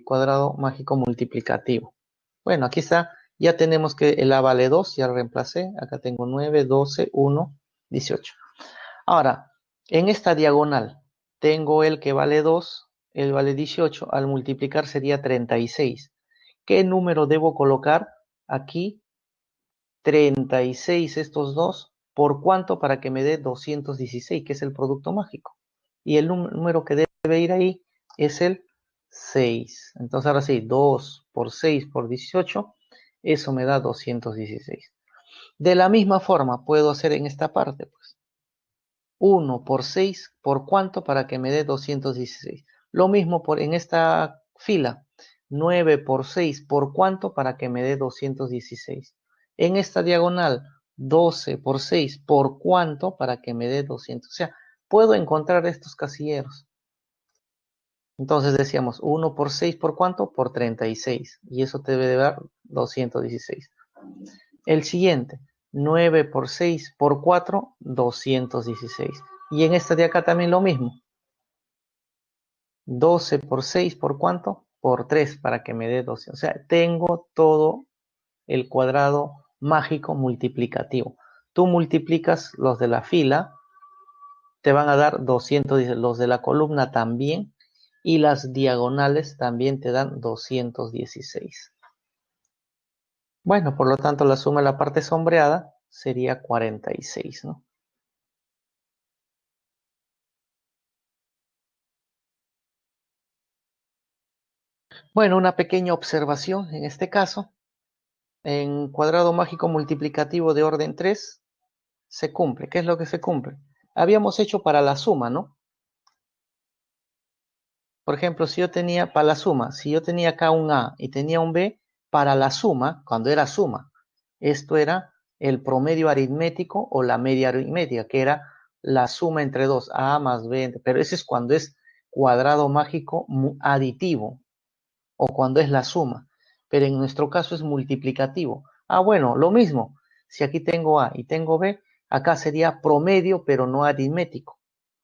cuadrado mágico multiplicativo. Bueno, aquí está, ya tenemos que el A vale 2, ya lo reemplacé. Acá tengo 9, 12, 1, 18. Ahora, en esta diagonal, tengo el que vale 2, el vale 18, al multiplicar sería 36. ¿Qué número debo colocar aquí? 36 estos dos, ¿por cuánto? Para que me dé 216, que es el producto mágico. Y el número que debe ir ahí es el 6. Entonces ahora sí, 2 por 6 por 18, eso me da 216. De la misma forma puedo hacer en esta parte, pues. 1 por 6, ¿por cuánto? Para que me dé 216. Lo mismo en esta fila. 9 por 6, ¿por cuánto? Para que me dé 216. En esta diagonal, 12 por 6, ¿por cuánto? Para que me dé 200. O sea, puedo encontrar estos casilleros. Entonces decíamos 1 por 6, ¿por cuánto? Por 36. Y eso te debe de dar 216. El siguiente, 9 por 6 por 4, 216. Y en esta de acá también lo mismo. 12 por 6 por cuánto? Por 3 para que me dé 12. O sea, tengo todo el cuadrado mágico multiplicativo. tú multiplicas los de la fila, te van a dar 210, los de la columna también, y las diagonales también te dan 216. Bueno, por lo tanto, la suma de la parte sombreada sería 46, ¿no? Bueno, una pequeña observación en este caso. En cuadrado mágico multiplicativo de orden 3 se cumple. ¿Qué es lo que se cumple? Habíamos hecho para la suma, ¿no? Por ejemplo, si yo tenía para la suma, si yo tenía acá un A y tenía un B, para la suma, cuando era suma, esto era el promedio aritmético o la media aritmética, que era la suma entre dos, A más B, pero ese es cuando es cuadrado mágico aditivo o cuando es la suma, pero en nuestro caso es multiplicativo. Ah, bueno, lo mismo, si aquí tengo A y tengo B, acá sería promedio, pero no aritmético.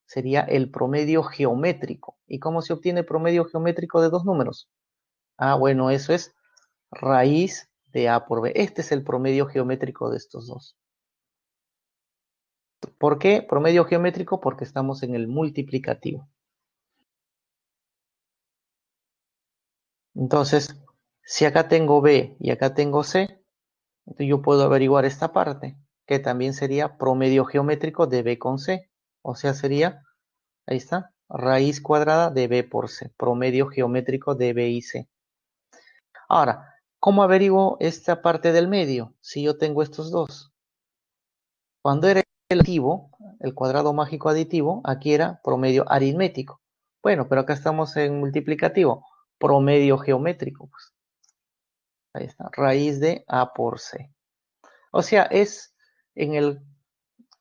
Sería el promedio geométrico. ¿Y cómo se obtiene promedio geométrico de dos números? Ah, bueno, eso es raíz de A por B. Este es el promedio geométrico de estos dos. ¿Por qué promedio geométrico? Porque estamos en el multiplicativo. Entonces, si acá tengo B y acá tengo C, entonces yo puedo averiguar esta parte, que también sería promedio geométrico de B con C. O sea, sería, ahí está, raíz cuadrada de B por C, promedio geométrico de B y C. Ahora, ¿cómo averiguo esta parte del medio si yo tengo estos dos? Cuando era el aditivo, el cuadrado mágico aditivo, aquí era promedio aritmético. Bueno, pero acá estamos en multiplicativo, promedio geométrico. Pues. Ahí está, raíz de A por C. O sea, es en el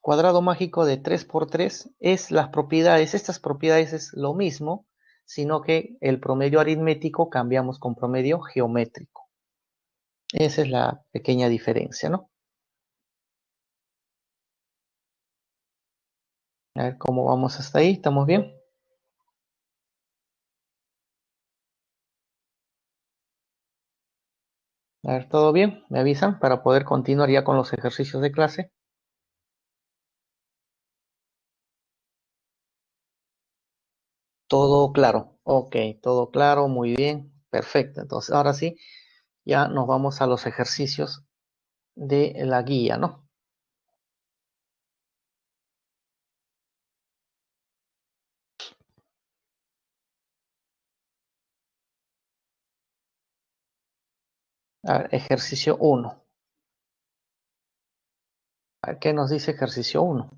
cuadrado mágico de 3 por 3 es las propiedades, estas propiedades es lo mismo, sino que el promedio aritmético cambiamos con promedio geométrico. Esa es la pequeña diferencia, ¿no? A ver cómo vamos hasta ahí, ¿estamos bien? A ver, ¿todo bien? ¿Me avisan para poder continuar ya con los ejercicios de clase? Todo claro. Ok, todo claro, muy bien, perfecto. Entonces, ahora sí, ya nos vamos a los ejercicios de la guía, ¿no? A ver, ejercicio 1. ¿Qué nos dice ejercicio 1?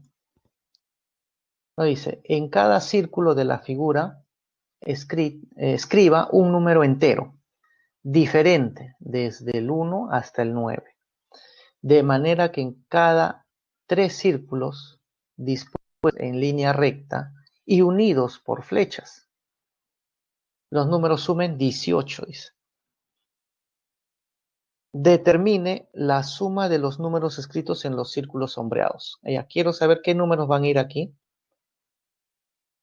Nos dice, en cada círculo de la figura, escriba un número entero, diferente desde el 1 hasta el 9, de manera que en cada tres círculos dispuestos en línea recta y unidos por flechas, los números sumen 18, dice. Determine la suma de los números escritos en los círculos sombreados. Ya, quiero saber qué números van a ir aquí.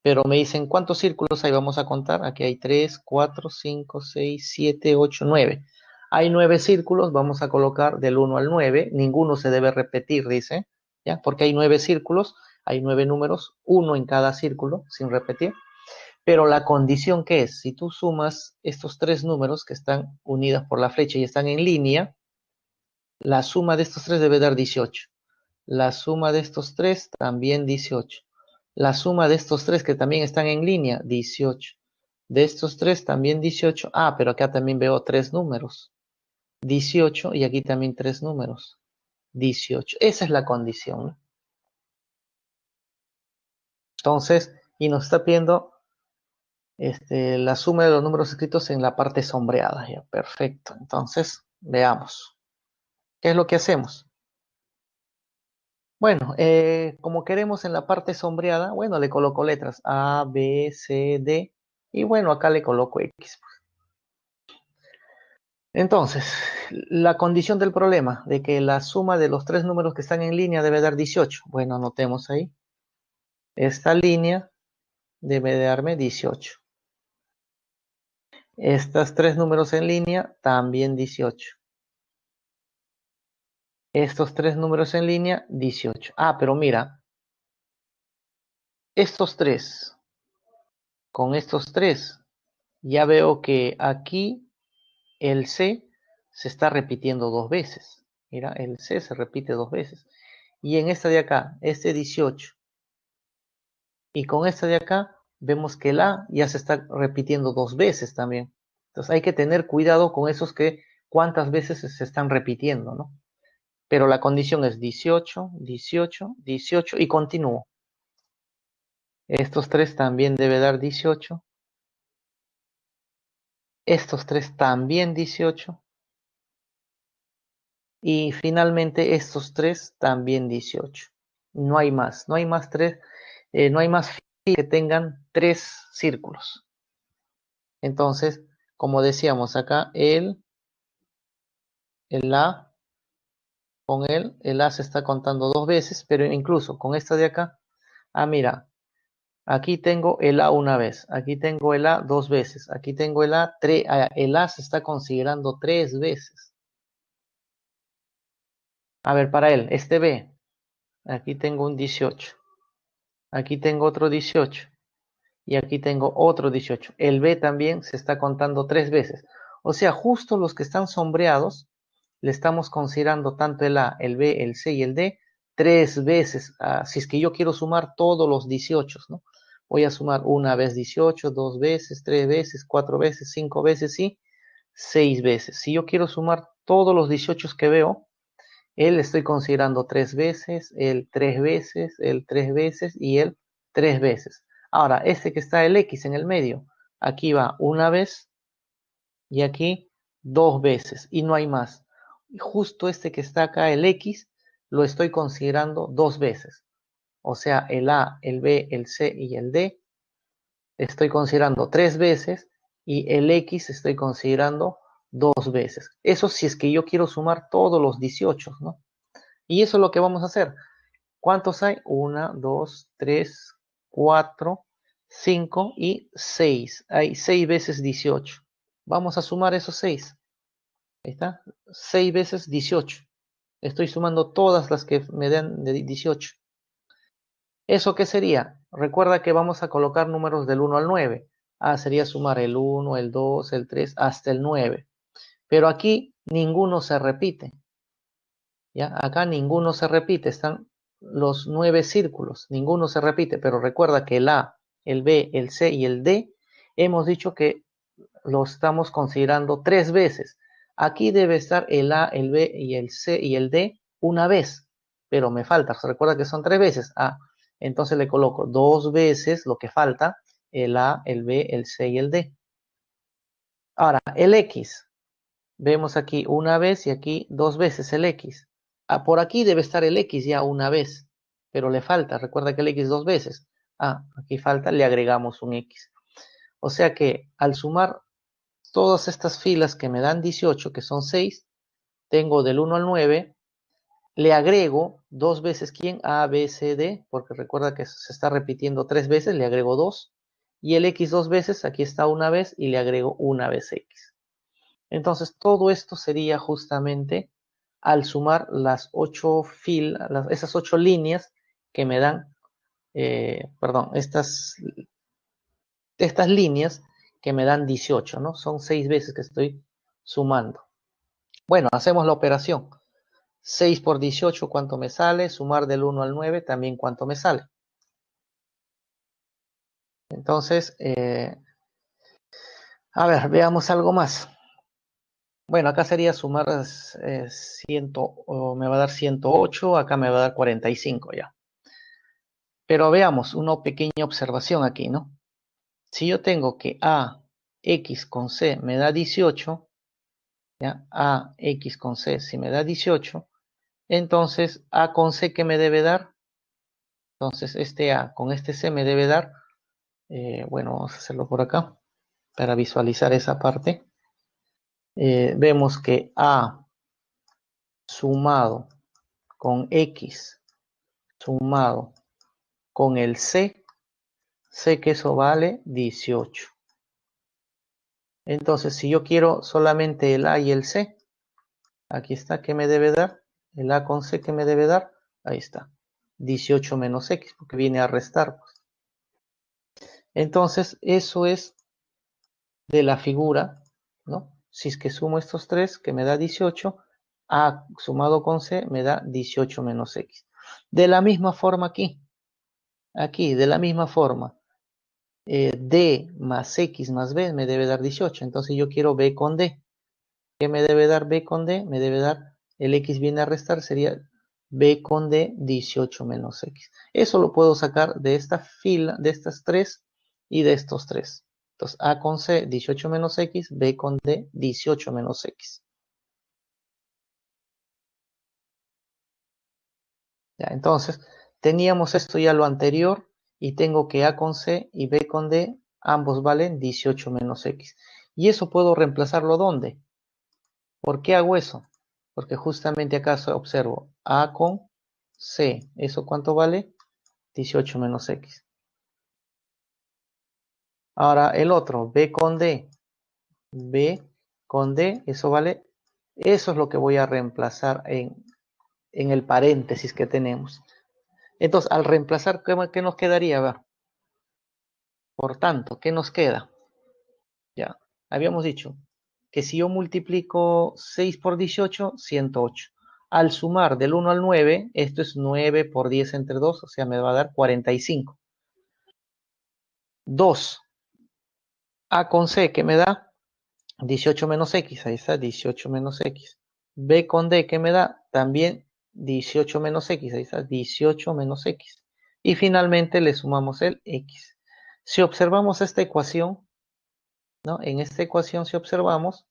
Pero me dicen, ¿cuántos círculos hay? Vamos a contar. Aquí hay 3, 4, 5, 6, 7, 8, 9. Hay 9 círculos, vamos a colocar del 1 al 9. Ninguno se debe repetir, dice. ¿Ya? Porque hay 9 círculos, hay 9 números, uno en cada círculo, sin repetir. Pero la condición que es, si tú sumas estos tres números que están unidas por la flecha y están en línea, la suma de estos tres debe dar 18. La suma de estos tres también 18. La suma de estos tres que también están en línea, 18. De estos tres también 18. Ah, pero acá también veo tres números. 18 y aquí también tres números. 18. Esa es la condición, ¿no? Entonces, y nos está pidiendo la suma de los números escritos en la parte sombreada. Ya, perfecto. Entonces, veamos. ¿Qué es lo que hacemos? Bueno, como queremos en la parte sombreada, bueno, le coloco letras A, B, C, D, y bueno, acá le coloco X. Entonces, la condición del problema, de que la suma de los tres números que están en línea debe dar 18. Bueno, anotemos ahí. Esta línea debe darme 18. Estos tres números en línea, también 18. Estos tres números en línea, 18. Ah, pero mira, estos tres, con estos tres, ya veo que aquí el C se está repitiendo dos veces. Mira, el C se repite dos veces. Y en esta de acá, este 18. Y con esta de acá, vemos que el A ya se está repitiendo dos veces también. Entonces hay que tener cuidado con esos que cuántas veces se están repitiendo, ¿no? Pero la condición es 18, 18, 18 y continúo. Estos tres también debe dar 18. Estos tres también 18. Y finalmente estos tres también 18. No hay más, no hay más tres, no hay más que tengan tres círculos. Entonces, como decíamos acá, el A, con el A se está contando dos veces, pero incluso con esta de acá, mira, aquí tengo el A una vez, aquí tengo el A dos veces, aquí tengo el A, el A se está considerando tres veces. A ver, para él, este B, aquí tengo un 18, aquí tengo otro 18, y aquí tengo otro 18. El B también se está contando tres veces. O sea, justo los que están sombreados, le estamos considerando tanto el A, el B, el C y el D tres veces. Si es que yo quiero sumar todos los 18, ¿no? Voy a sumar una vez 18, dos veces, tres veces, cuatro veces, cinco veces y seis veces. Si yo quiero sumar todos los 18 que veo, él estoy considerando tres veces, el tres veces, el tres veces y el tres veces. Ahora, este que está el X en el medio, aquí va una vez y aquí dos veces y no hay más. Justo este que está acá, el X, lo estoy considerando dos veces. O sea, el A, el B, el C y el D estoy considerando tres veces y el X estoy considerando dos veces. Eso si es que yo quiero sumar todos los 18, ¿no? Y eso es lo que vamos a hacer. ¿Cuántos hay? 1, 2, 3, 4, 5 y 6. Hay 6 veces 18. Vamos a sumar esos 6. Ahí está. 6 veces 18. Estoy sumando todas las que me den de 18. ¿Eso qué sería? Recuerda que vamos a colocar números del 1 al 9. Sería sumar el 1, el 2, el 3, hasta el 9. Pero aquí ninguno se repite. ¿Ya? Acá ninguno se repite, están los 9 círculos, ninguno se repite, pero recuerda que el A, el B, el C y el D, hemos dicho que lo estamos considerando tres veces. Aquí debe estar el A, el B y el C y el D una vez, pero me falta, recuerda que son tres veces. Entonces le coloco dos veces lo que falta, el A, el B, el C y el D. Ahora, el X, vemos aquí una vez y aquí dos veces el X. Por aquí debe estar el X ya una vez, pero le falta. Recuerda que el X dos veces. Aquí falta, le agregamos un X. O sea que al sumar todas estas filas que me dan 18, que son 6, tengo del 1 al 9, le agrego dos veces ¿quién? A, B, C, D, porque recuerda que se está repitiendo tres veces, le agrego 2. Y el X dos veces, aquí está una vez y le agrego una vez X. Entonces, todo esto sería justamente al sumar las esas 8 líneas que me dan, perdón, estas líneas que me dan 18, ¿no? Son 6 veces que estoy sumando. Bueno, hacemos la operación. 6 por 18, ¿cuánto me sale? Sumar del 1 al 9, también cuánto me sale. Entonces, a ver, veamos algo más. Bueno, acá sería sumar 100, me va a dar 108, acá me va a dar 45 ya. Pero veamos una pequeña observación aquí, ¿no? Si yo tengo que AX con C me da 18, ¿ya? AX con C si me da 18, entonces A con C ¿qué me debe dar? Entonces este A con este C me debe dar, bueno, vamos a hacerlo por acá para visualizar esa parte. Vemos que A sumado con X sumado con el C, sé que eso vale 18. Entonces, si yo quiero solamente el A y el C, aquí está, ¿qué me debe dar? el A con C que me debe dar, ahí está, 18 menos X, porque viene a restar, pues. Entonces, eso es de la figura, ¿no? Si es que sumo estos tres, que me da 18, A sumado con C me da 18 menos X. De la misma forma aquí, de la misma forma, D más X más B me debe dar 18, entonces yo quiero B con D. ¿Qué me debe dar B con D? Me debe dar, el X viene a restar, sería B con D 18 menos X. Eso lo puedo sacar de esta fila, de estas tres y de estos tres. Entonces, A con C 18 menos X, B con D 18 menos X. Ya, entonces, teníamos esto ya lo anterior y tengo que A con C y B con D ambos valen 18 menos X. Y eso puedo reemplazarlo ¿dónde? ¿Por qué hago eso? Porque justamente acá observo A con C. ¿Eso cuánto vale? 18 menos X. Ahora el otro, B con D. B con D, eso vale. Eso es lo que voy a reemplazar en el paréntesis que tenemos. Entonces, al reemplazar, ¿qué nos quedaría? A ver, por tanto, ¿qué nos queda? Ya, habíamos dicho que si yo multiplico 6 por 18, 108. Al sumar del 1 al 9, esto es 9 por 10 entre 2, o sea, me va a dar 45. 2. A con C, ¿qué me da? 18 menos X, ahí está, 18 menos X. B con D, ¿qué me da? También 18 menos X, ahí está, 18 menos X. Y finalmente le sumamos el X. Si observamos esta ecuación, ¿no? En esta ecuación, si observamos,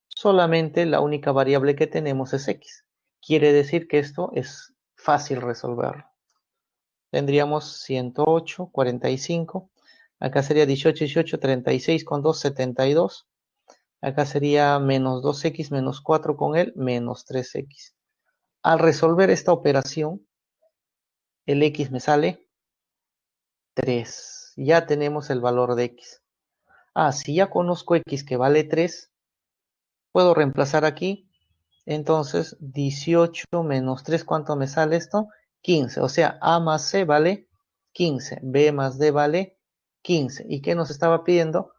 solamente la única variable que tenemos es X. Quiere decir que esto es fácil resolverlo. Tendríamos 108, 45. Acá sería 18, 18, 36 con 2, 72. Acá sería menos 2x menos 4 con él, menos 3x. Al resolver esta operación, el x me sale 3. Ya tenemos el valor de x. Ah, si ya conozco x que vale 3, puedo reemplazar aquí. Entonces, 18 menos 3, ¿cuánto me sale esto? 15. O sea, a más c vale 15. B más d vale 15. ¿Y qué nos estaba pidiendo?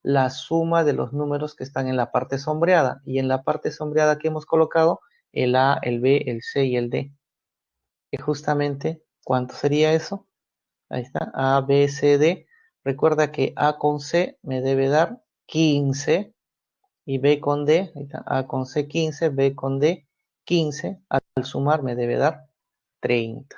La suma de los números que están en la parte sombreada. Y en la parte sombreada que hemos colocado, el A, el B, el C y el D. Que justamente, ¿cuánto sería eso? Ahí está, A, B, C, D. Recuerda que A con C me debe dar 15 y B con D, ahí está, A con C 15, B con D 15. Al sumar me debe dar 30.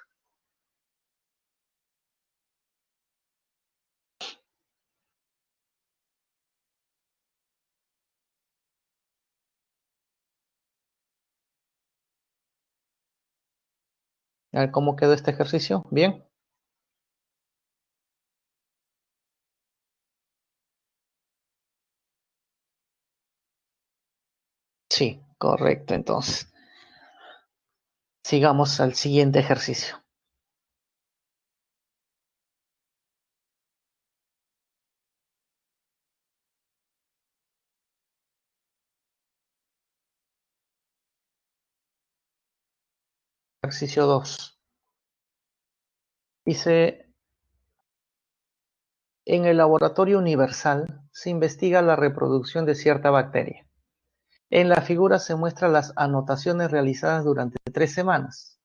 A ver cómo quedó este ejercicio. Bien. Sí, correcto. Entonces, sigamos al siguiente ejercicio. Ejercicio 2. Dice, en el laboratorio universal se investiga la reproducción de cierta bacteria. En la figura se muestran las anotaciones realizadas durante 3 semanas.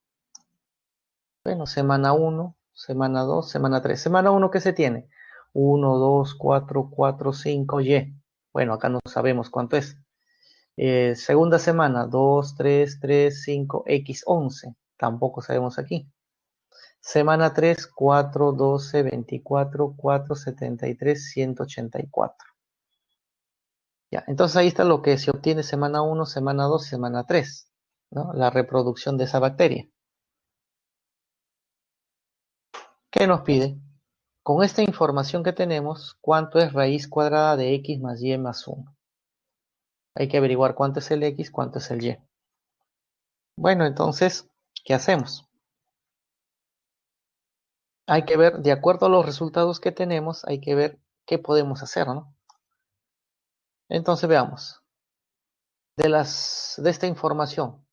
Bueno, semana 1, semana 2, semana 3. Semana 1, ¿qué se tiene? 1, 2, 4, 4, 5, Y. Bueno, acá no sabemos cuánto es. Segunda semana, 2, 3, 3, 5, X, 11. Tampoco sabemos aquí. Semana 3, 4, 12, 24, 4, 73, 184. Ya, entonces ahí está lo que se obtiene semana 1, semana 2, semana 3, ¿no? La reproducción de esa bacteria. ¿Qué nos pide? Con esta información que tenemos, ¿cuánto es raíz cuadrada de x más y más 1? Hay que averiguar cuánto es el x, cuánto es el y. Bueno, entonces, ¿qué hacemos? Hay que ver, de acuerdo a los resultados que tenemos, hay que ver qué podemos hacer, ¿no? Entonces veamos. De esta información,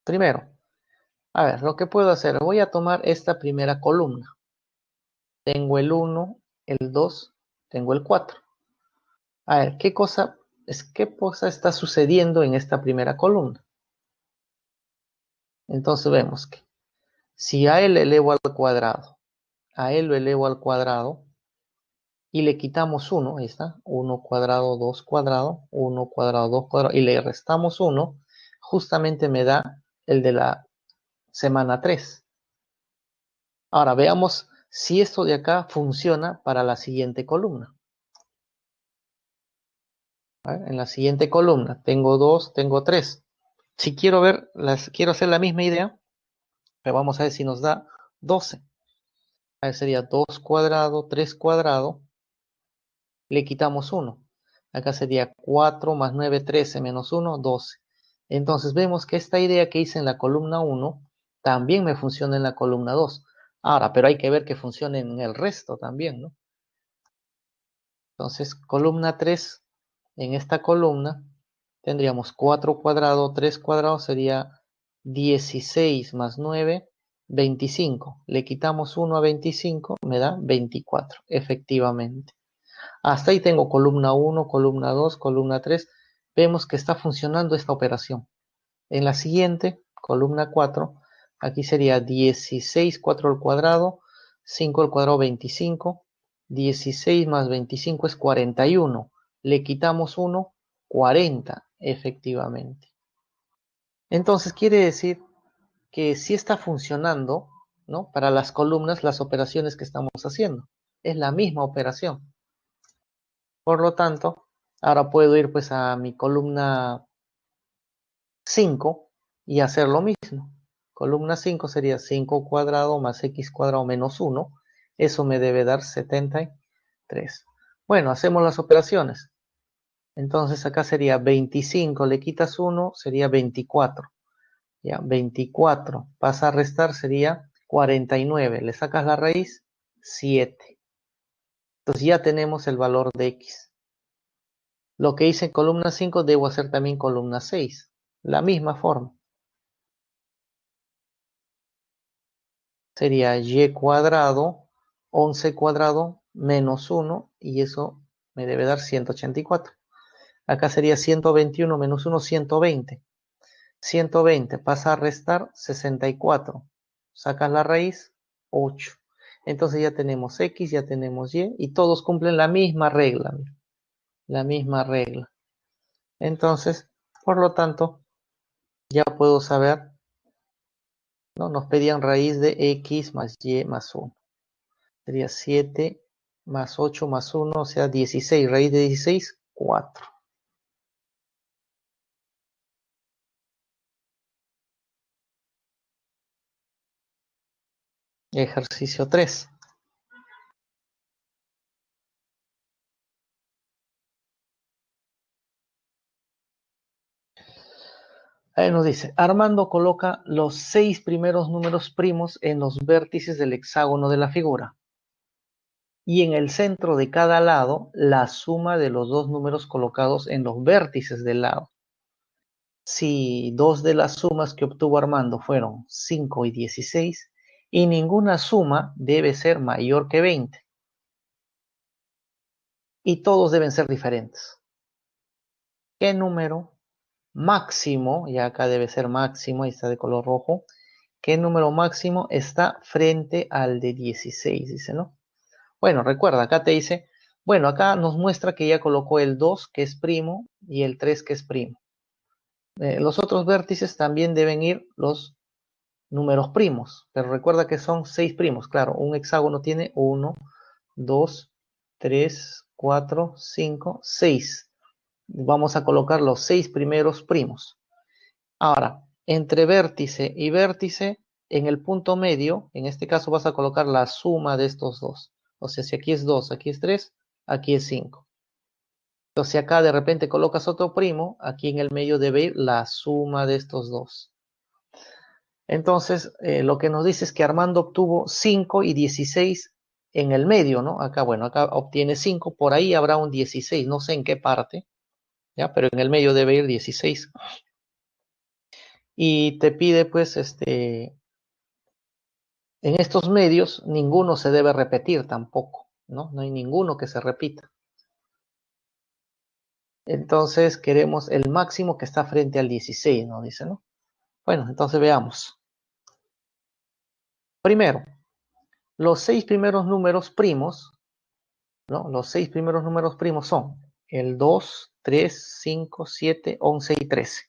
Primero, a ver, lo que puedo hacer, voy a tomar esta primera columna. Tengo el 1, el 2, tengo el 4. A ver, ¿qué cosa está sucediendo en esta primera columna? Entonces vemos que si a él lo elevo al cuadrado, a él lo elevo al cuadrado, y le quitamos 1, ahí está, 1 cuadrado, 2 cuadrado, 1 cuadrado, 2 cuadrado, y le restamos 1, justamente me da el de la semana 3. Ahora veamos si esto de acá funciona para la siguiente columna. En la siguiente columna tengo 2, tengo 3. Si quiero quiero hacer la misma idea, pero vamos a ver si nos da 12. A ver, sería 2 cuadrado, 3 cuadrado, le quitamos 1. Acá sería 4 más 9, 13, menos 1, 12. Entonces vemos que esta idea que hice en la columna 1 también me funciona en la columna 2. Ahora, pero hay que ver que funcione en el resto también, ¿no? Entonces, columna 3, en esta columna tendríamos 4 cuadrado, 3 cuadrado, sería 16 más 9, 25. Le quitamos 1 a 25, me da 24, efectivamente. Hasta ahí tengo columna 1, columna 2, columna 3. Vemos que está funcionando esta operación. En la siguiente, columna 4, aquí sería 16, 4 al cuadrado, 5 al cuadrado, 25. 16 más 25 es 41. Le quitamos 1, 40, efectivamente. Entonces quiere decir que sí está funcionando, ¿no? Para las columnas, las operaciones que estamos haciendo. Es la misma operación. Por lo tanto, ahora puedo ir pues a mi columna 5 y hacer lo mismo. Columna 5 sería 5 cuadrado más x cuadrado menos 1. Eso me debe dar 73. Bueno, hacemos las operaciones. Entonces acá sería 25, le quitas 1, sería 24. Ya, 24 pasa a restar, sería 49. Le sacas la raíz, 7. Entonces ya tenemos el valor de x. Lo que hice en columna 5 debo hacer también columna 6. La misma forma. Sería y cuadrado, 11 cuadrado menos 1, y eso me debe dar 184. Acá sería 121 menos 1, 120. 120 pasa a restar 64. Sacas la raíz, 8. Entonces ya tenemos x, ya tenemos y todos cumplen la misma regla. La misma regla. Entonces, por lo tanto, ya puedo saber, ¿no? Nos pedían raíz de x más y más 1. Sería 7 más 8 más 1, o sea 16. Raíz de 16, 4. Ejercicio 3. Ahí nos dice, Armando coloca los 6 primeros números primos en los vértices del hexágono de la figura. Y en el centro de cada lado, la suma de los dos números colocados en los vértices del lado. Si dos de las sumas que obtuvo Armando fueron 5 y 16, y ninguna suma debe ser mayor que 20. Y todos deben ser diferentes. ¿Qué número máximo, y acá debe ser máximo, ahí está de color rojo, qué número máximo está frente al de 16, dice, ¿no? Bueno, recuerda, acá te dice, bueno, acá nos muestra que ya colocó el 2, que es primo, y el 3, que es primo. Los otros vértices también deben ir los números primos, pero recuerda que son 6 primos. Claro, un hexágono tiene 1, 2, 3, 4, 5, 6. Vamos a colocar los 6 primeros primos. Ahora, entre vértice y vértice, en el punto medio, en este caso vas a colocar la suma de estos dos. O sea, si aquí es 2, aquí es 3, aquí es 5. Entonces, si acá de repente colocas otro primo, aquí en el medio debe ir la suma de estos dos. Entonces, lo que nos dice es que Armando obtuvo 5 y 16 en el medio, ¿no? Acá, bueno, acá obtiene 5, por ahí habrá un 16, no sé en qué parte, ¿ya? Pero en el medio debe ir 16. y te pide pues en estos medios ninguno se debe repetir tampoco, ¿no? No hay ninguno que se repita. Entonces queremos el máximo que está frente al 16, ¿no? Dice, ¿no? Bueno, entonces veamos. Primero, los 6 primeros números primos, ¿no? Los 6 primeros números primos son el 2, 3, 5, 7, 11 y 13.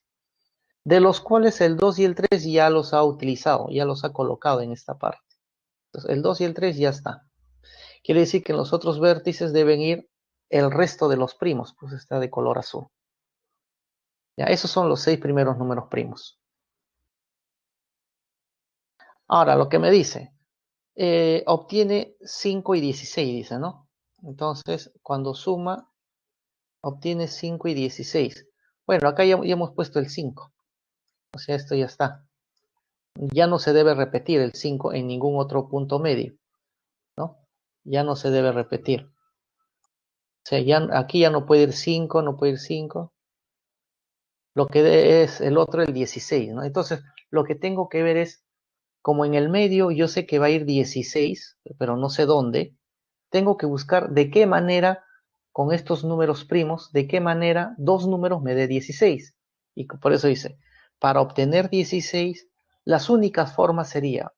De los cuales el 2 y el 3 ya los ha utilizado, ya los ha colocado en esta parte. Entonces, el 2 y el 3 ya está. Quiere decir que en los otros vértices deben ir el resto de los primos, pues está de color azul. Ya, esos son los 6 primeros números primos. Ahora, lo que me dice, obtiene 5 y 16, dice, ¿no? Entonces, cuando suma, obtiene 5 y 16. Bueno, acá ya hemos puesto el 5. O sea, esto ya está. Ya no se debe repetir el 5 en ningún otro punto medio, ¿no? Ya no se debe repetir. O sea, ya, aquí ya no puede ir 5, no puede ir 5. Lo que es el otro, el 16, ¿no? Entonces, lo que tengo que ver es, como en el medio yo sé que va a ir 16, pero no sé dónde, tengo que buscar de qué manera, con estos números primos, de qué manera dos números me dé 16. Y por eso dice, para obtener 16, las únicas formas sería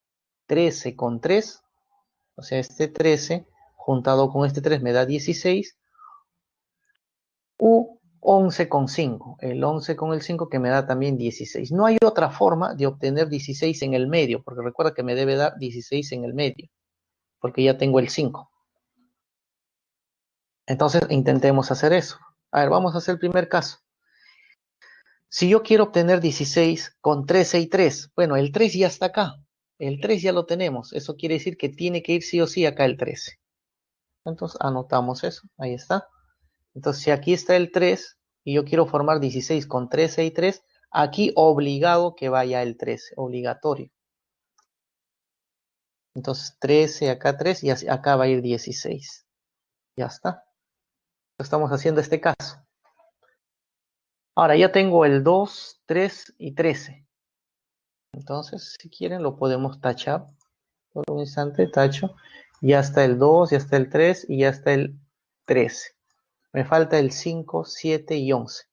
13 con 3, o sea, este 13 juntado con este 3 me da 16, u 11 con 5, el 11 con el 5 que me da también 16. No hay otra forma de obtener 16 en el medio, porque recuerda que me debe dar 16 en el medio, porque ya tengo el 5. Entonces intentemos hacer eso. A ver, vamos a hacer el primer caso. Si yo quiero obtener 16 con 13 y 3, bueno, el 3 ya está acá. El 3 ya lo tenemos. Eso quiere decir que tiene que ir sí o sí acá el 13. Entonces anotamos eso. Ahí está. Entonces, si aquí está el 3 y yo quiero formar 16 con 13 y 3, aquí obligado que vaya el 13, obligatorio. Entonces, 13 acá 3 y acá va a ir 16. Ya está. Estamos haciendo este caso. Ahora ya tengo el 2, 3 y 13. Entonces, si quieren, lo podemos tachar. Por un instante, tacho. Ya está el 2, ya está el 3 y ya está el 13. Me falta el 5, 7 y 11.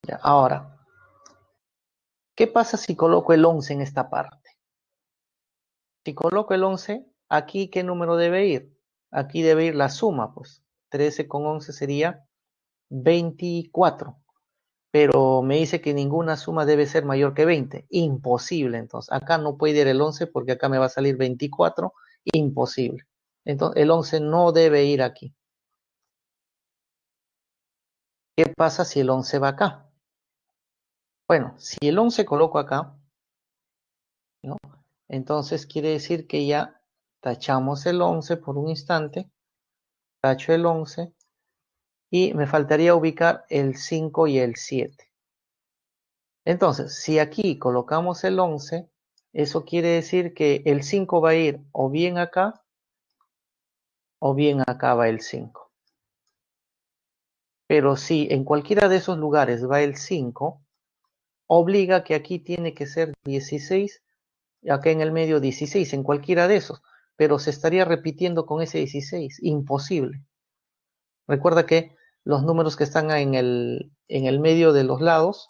Ya, ahora, ¿qué pasa si coloco el 11 en esta parte? Si coloco el 11, aquí, ¿qué número debe ir? Aquí debe ir la suma, pues. 13 con 11 sería 24. Pero me dice que ninguna suma debe ser mayor que 20. Imposible, entonces. Acá no puede ir el 11 porque acá me va a salir 24. Imposible. Entonces, el 11 no debe ir aquí. ¿Qué pasa si el 11 va acá? Bueno, si el 11 coloco acá, ¿no? Entonces quiere decir que ya tachamos el 11 por un instante. Tacho el 11 y me faltaría ubicar el 5 y el 7. Entonces, si aquí colocamos el 11, eso quiere decir que el 5 va a ir o bien acá, o bien acá va el 5. Pero si en cualquiera de esos lugares va el 5, obliga que aquí tiene que ser 16, acá en el medio 16, en cualquiera de esos. Pero se estaría repitiendo con ese 16, imposible. Recuerda que los números que están en el medio de los lados,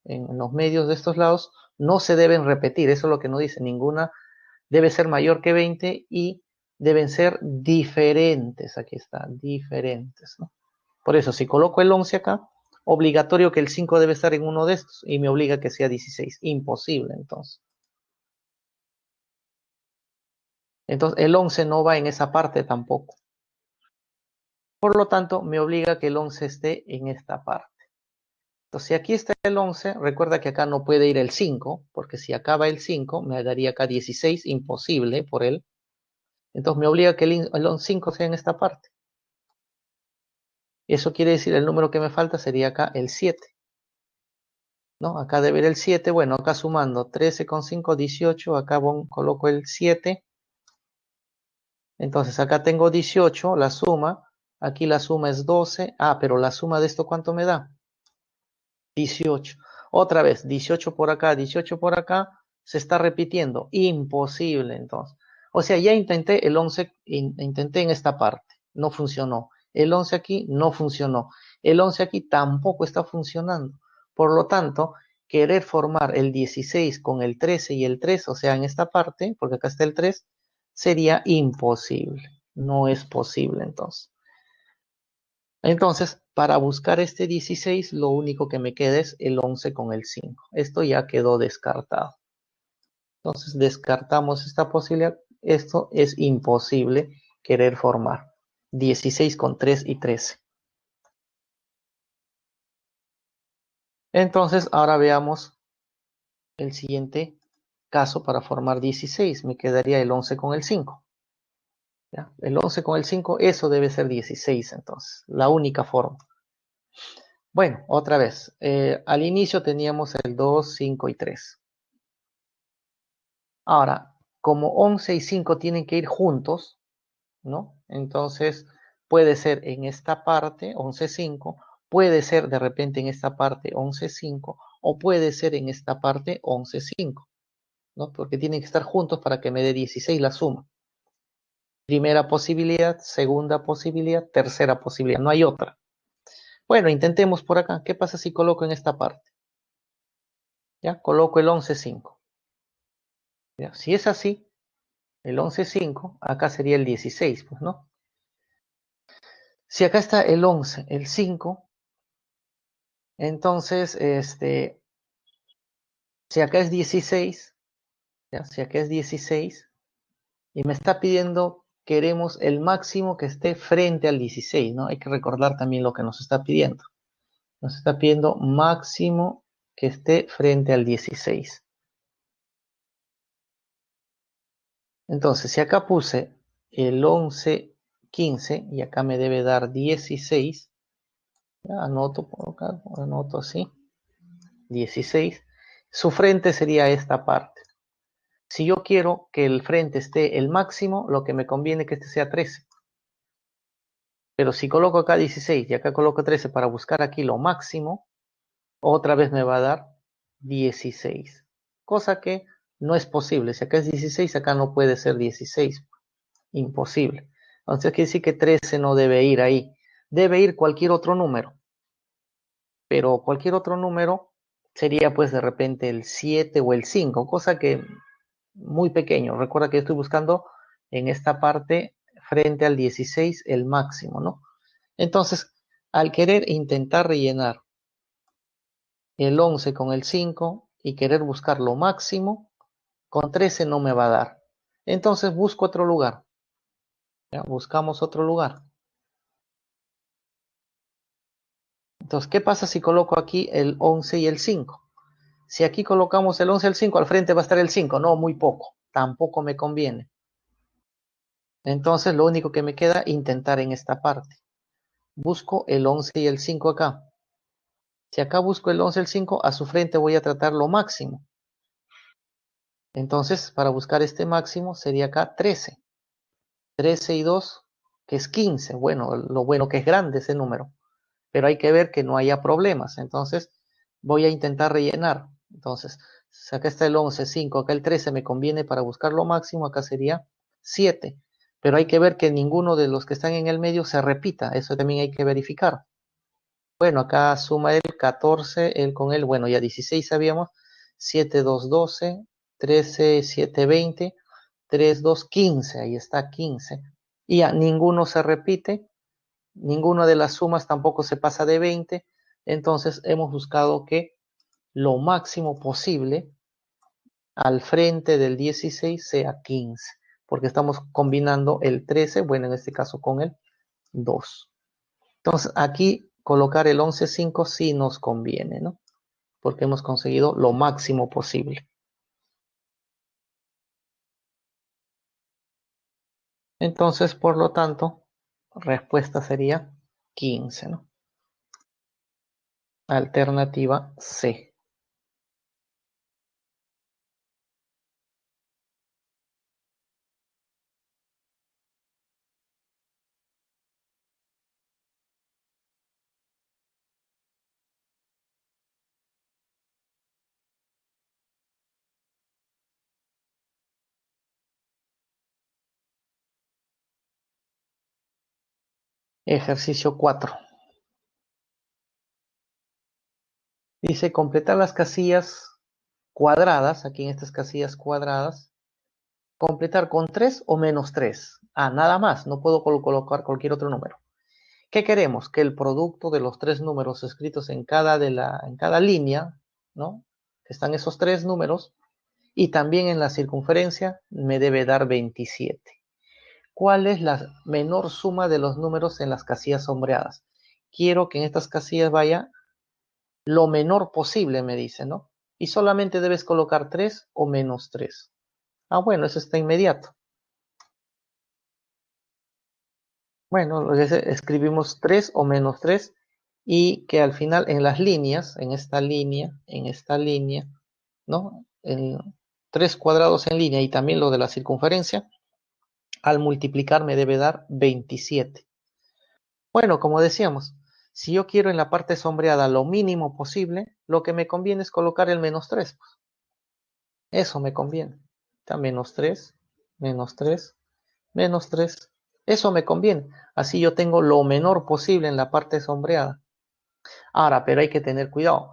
en los medios de estos lados, no se deben repetir. Eso es lo que nos dice. Ninguna debe ser mayor que 20 y deben ser diferentes. Aquí está, diferentes, ¿no? Por eso, si coloco el 11 acá, obligatorio que el 5 debe estar en uno de estos y me obliga que sea 16. Imposible, entonces. Entonces, el 11 no va en esa parte tampoco. Por lo tanto, me obliga que el 11 esté en esta parte. Entonces, si aquí está el 11, recuerda que acá no puede ir el 5, porque si acá va el 5, me daría acá 16, imposible por él. Entonces, me obliga que el 5 sea en esta parte. Eso quiere decir, el número que me falta sería acá el 7. ¿No? Acá debe ir el 7, bueno, acá sumando 13 con 5, 18, acá coloco el 7. Entonces, acá tengo 18, la suma, Aquí la suma es 12. Ah, pero la suma de esto, ¿cuánto me da? 18. Otra vez, 18 por acá, 18 por acá. Se está repitiendo. Imposible, entonces. O sea, ya intenté el 11, intenté en esta parte. No funcionó. El 11 aquí no funcionó. El 11 aquí tampoco está funcionando. Por lo tanto, querer formar el 16 con el 13 y el 3, o sea, en esta parte, porque acá está el 3, sería imposible. No es posible, entonces. Entonces, para buscar este 16, lo único que me queda es el 11 con el 5. Esto ya quedó descartado. Entonces, descartamos esta posibilidad. Esto es imposible querer formar. 16 con 3 y 13. Entonces, ahora veamos el siguiente caso para formar 16. Me quedaría el 11 con el 5. ¿Ya? El 11 con el 5, eso debe ser 16 entonces. La única forma. Bueno, otra vez. Al inicio teníamos el 2, 5 y 3. Ahora, como 11 y 5 tienen que ir juntos, ¿no? Entonces, puede ser en esta parte, 11, 5, puede ser de repente en esta parte 11, 5, o puede ser en esta parte 11, 5, ¿no? Porque tienen que estar juntos para que me dé 16 la suma. Primera posibilidad, segunda posibilidad, tercera posibilidad, no hay otra. Bueno, intentemos por acá. ¿Qué pasa si coloco en esta parte? ¿Ya? Coloco el 11, 5. ¿Ya? Si es así, el 11, 5, acá sería el 16, pues, ¿no? Si acá está el 11, el 5, entonces, si acá es 16, ¿ya? Si acá es 16, y me está pidiendo, queremos el máximo que esté frente al 16, ¿no? Hay que recordar también lo que nos está pidiendo. Nos está pidiendo máximo que esté frente al 16. Entonces, si acá puse el 11, 15, y acá me debe dar 16, ¿ya? Anoto por acá, anoto así, 16, su frente sería esta parte. Si yo quiero que el frente esté el máximo, lo que me conviene es que este sea 13. Pero si coloco acá 16 y acá coloco 13 para buscar aquí lo máximo, otra vez me va a dar 16. Cosa que no es posible. Si acá es 16, acá no puede ser 16. Imposible. Entonces quiere decir que 13 no debe ir ahí. Debe ir cualquier otro número. Pero cualquier otro número sería pues de repente el 7 o el 5. Cosa que muy pequeño. Recuerda que yo estoy buscando en esta parte frente al 16 el máximo, ¿no? Entonces, al querer intentar rellenar el 11 con el 5 y querer buscar lo máximo, con 13 no me va a dar. Entonces busco otro lugar. ¿Ya? Buscamos otro lugar. Entonces, ¿qué pasa si coloco aquí el 11 y el 5? Si aquí colocamos el 11 y el 5, al frente va a estar el 5. No, muy poco. Tampoco me conviene. Entonces, lo único que me queda es intentar en esta parte. Busco el 11 y el 5 acá. Si acá busco el 11 y el 5, a su frente voy a tratar lo máximo. Entonces, para buscar este máximo sería acá 13. 13 y 2, que es 15. Bueno, lo bueno que es grande ese número. Pero hay que ver que no haya problemas. Entonces, voy a intentar rellenar. Entonces, si acá está el 11, 5, acá el 13 me conviene para buscar lo máximo, acá sería 7. Pero hay que ver que ninguno de los que están en el medio se repita. Eso también hay que verificar. Bueno, acá suma el 14, el con él, bueno, ya 16 sabíamos, 7, 2, 12, 13, 7, 20, 3, 2, 15, ahí está 15. Y ya ninguno se repite, ninguna de las sumas tampoco se pasa de 20, entonces hemos buscado que lo máximo posible al frente del 16 sea 15, porque estamos combinando el 13, bueno, en este caso con el 2. Entonces aquí colocar el 11,5 sí nos conviene, ¿no? Porque hemos conseguido lo máximo posible. Entonces, por lo tanto, respuesta sería 15, ¿no? Alternativa C. Ejercicio 4. Dice completar las casillas cuadradas, aquí en estas casillas cuadradas, completar con 3 o menos 3. Ah, nada más, no puedo colocar cualquier otro número. ¿Qué queremos? Que el producto de los tres números escritos en cada línea, ¿no? Están esos tres números, y también en la circunferencia me debe dar 27. ¿Cuál es la menor suma de los números en las casillas sombreadas? Quiero que en estas casillas vaya lo menor posible, me dice, ¿no? Y solamente debes colocar 3 o menos 3. Ah, bueno, eso está inmediato. Bueno, escribimos 3 o menos 3 y que al final en las líneas, en esta línea, ¿no? En 3 cuadrados en línea y también lo de la circunferencia, al multiplicar me debe dar 27. Bueno, como decíamos, si yo quiero en la parte sombreada lo mínimo posible, lo que me conviene es colocar el menos 3. Pues. Eso me conviene. Está menos 3, menos 3, menos 3. Eso me conviene. Así yo tengo lo menor posible en la parte sombreada. Ahora, pero hay que tener cuidado.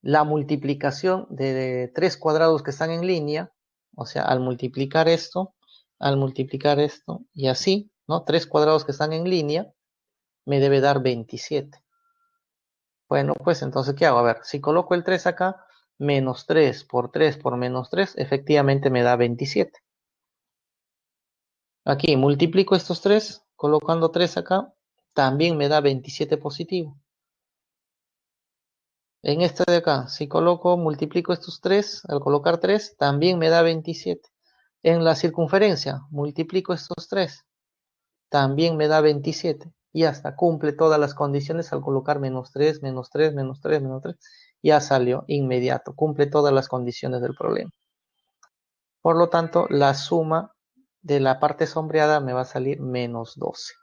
La multiplicación de 3 cuadrados que están en línea, o sea, al multiplicar esto y así, ¿no? 3 cuadrados que están en línea, me debe dar 27. Bueno, pues entonces, ¿qué hago? A ver, si coloco el 3 acá, menos 3 por menos 3, efectivamente me da 27. Aquí multiplico estos 3, colocando 3 acá, también me da 27 positivo. En esta de acá, si multiplico estos 3, al colocar 3, también me da 27. En la circunferencia, multiplico estos 3, también me da 27. Y hasta cumple todas las condiciones al colocar menos 3, menos 3, menos 3, menos 3. Ya salió inmediato, cumple todas las condiciones del problema. Por lo tanto, la suma de la parte sombreada me va a salir menos 12.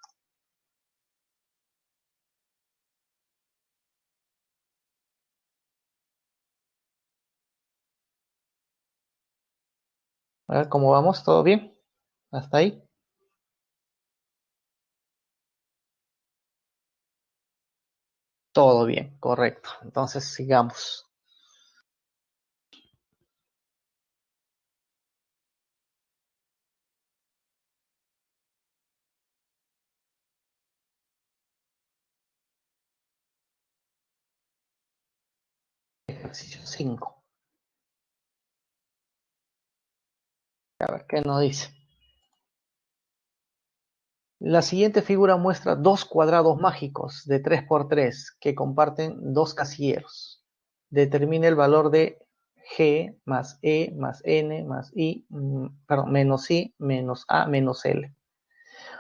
A ver cómo vamos, ¿todo bien? ¿Hasta ahí? Todo bien, correcto. Entonces sigamos. Ejercicio 5. A ver qué nos dice. La siguiente figura muestra dos cuadrados mágicos de 3 por 3 que comparten dos casilleros. Determine el valor de G más E más N más I, menos I menos A menos L.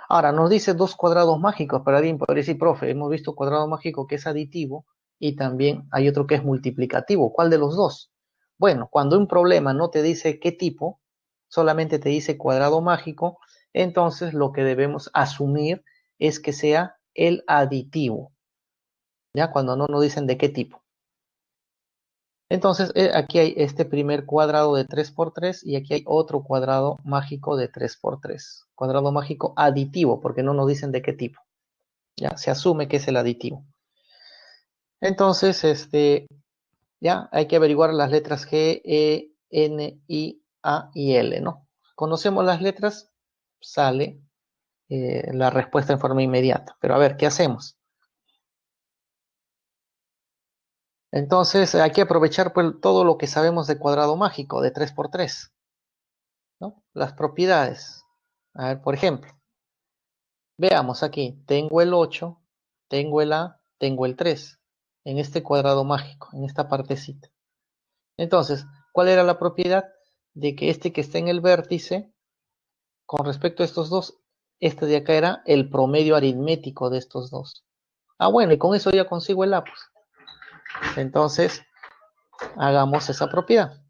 Ahora, nos dice dos cuadrados mágicos, pero alguien podría decir, profe, hemos visto cuadrado mágico que es aditivo y también hay otro que es multiplicativo. ¿Cuál de los dos? Bueno, cuando un problema no te dice qué tipo, solamente te dice cuadrado mágico, entonces lo que debemos asumir es que sea el aditivo, ¿ya? Cuando no nos dicen de qué tipo. Entonces, aquí hay este primer cuadrado de 3 por 3 y aquí hay otro cuadrado mágico de 3 por 3. Cuadrado mágico aditivo, porque no nos dicen de qué tipo. Ya se asume que es el aditivo. Entonces, ya hay que averiguar las letras G, E, N, I, A y L, ¿no? Conocemos las letras, sale la respuesta en forma inmediata. Pero a ver, ¿qué hacemos? Entonces, hay que aprovechar pues, todo lo que sabemos de cuadrado mágico, de 3 por 3, ¿no? Las propiedades. A ver, por ejemplo, veamos aquí, tengo el 8, tengo el A, tengo el 3, en este cuadrado mágico, en esta partecita. Entonces, ¿cuál era la propiedad? De que este que está en el vértice, con respecto a estos dos, este de acá era el promedio aritmético de estos dos. Ah, bueno, y con eso ya consigo el A, pues. Entonces, hagamos esa propiedad.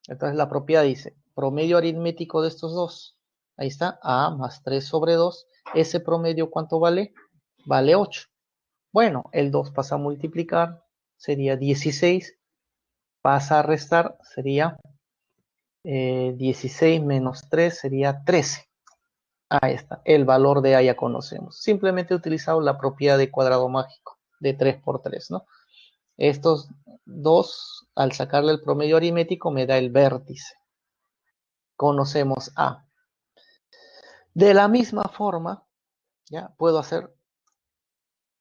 Entonces, la propiedad dice, promedio aritmético de estos dos. Ahí está, A más 3 sobre 2. Ese promedio, ¿cuánto vale? Vale 8. Bueno, el 2 pasa a multiplicar, sería 16. Pasa a restar, sería 16 menos 3 sería 13. Ahí está, el valor de A ya conocemos. Simplemente he utilizado la propiedad de cuadrado mágico de 3 por 3, ¿no? Estos dos, al sacarle el promedio aritmético, me da el vértice. Conocemos A. De la misma forma, ya puedo hacer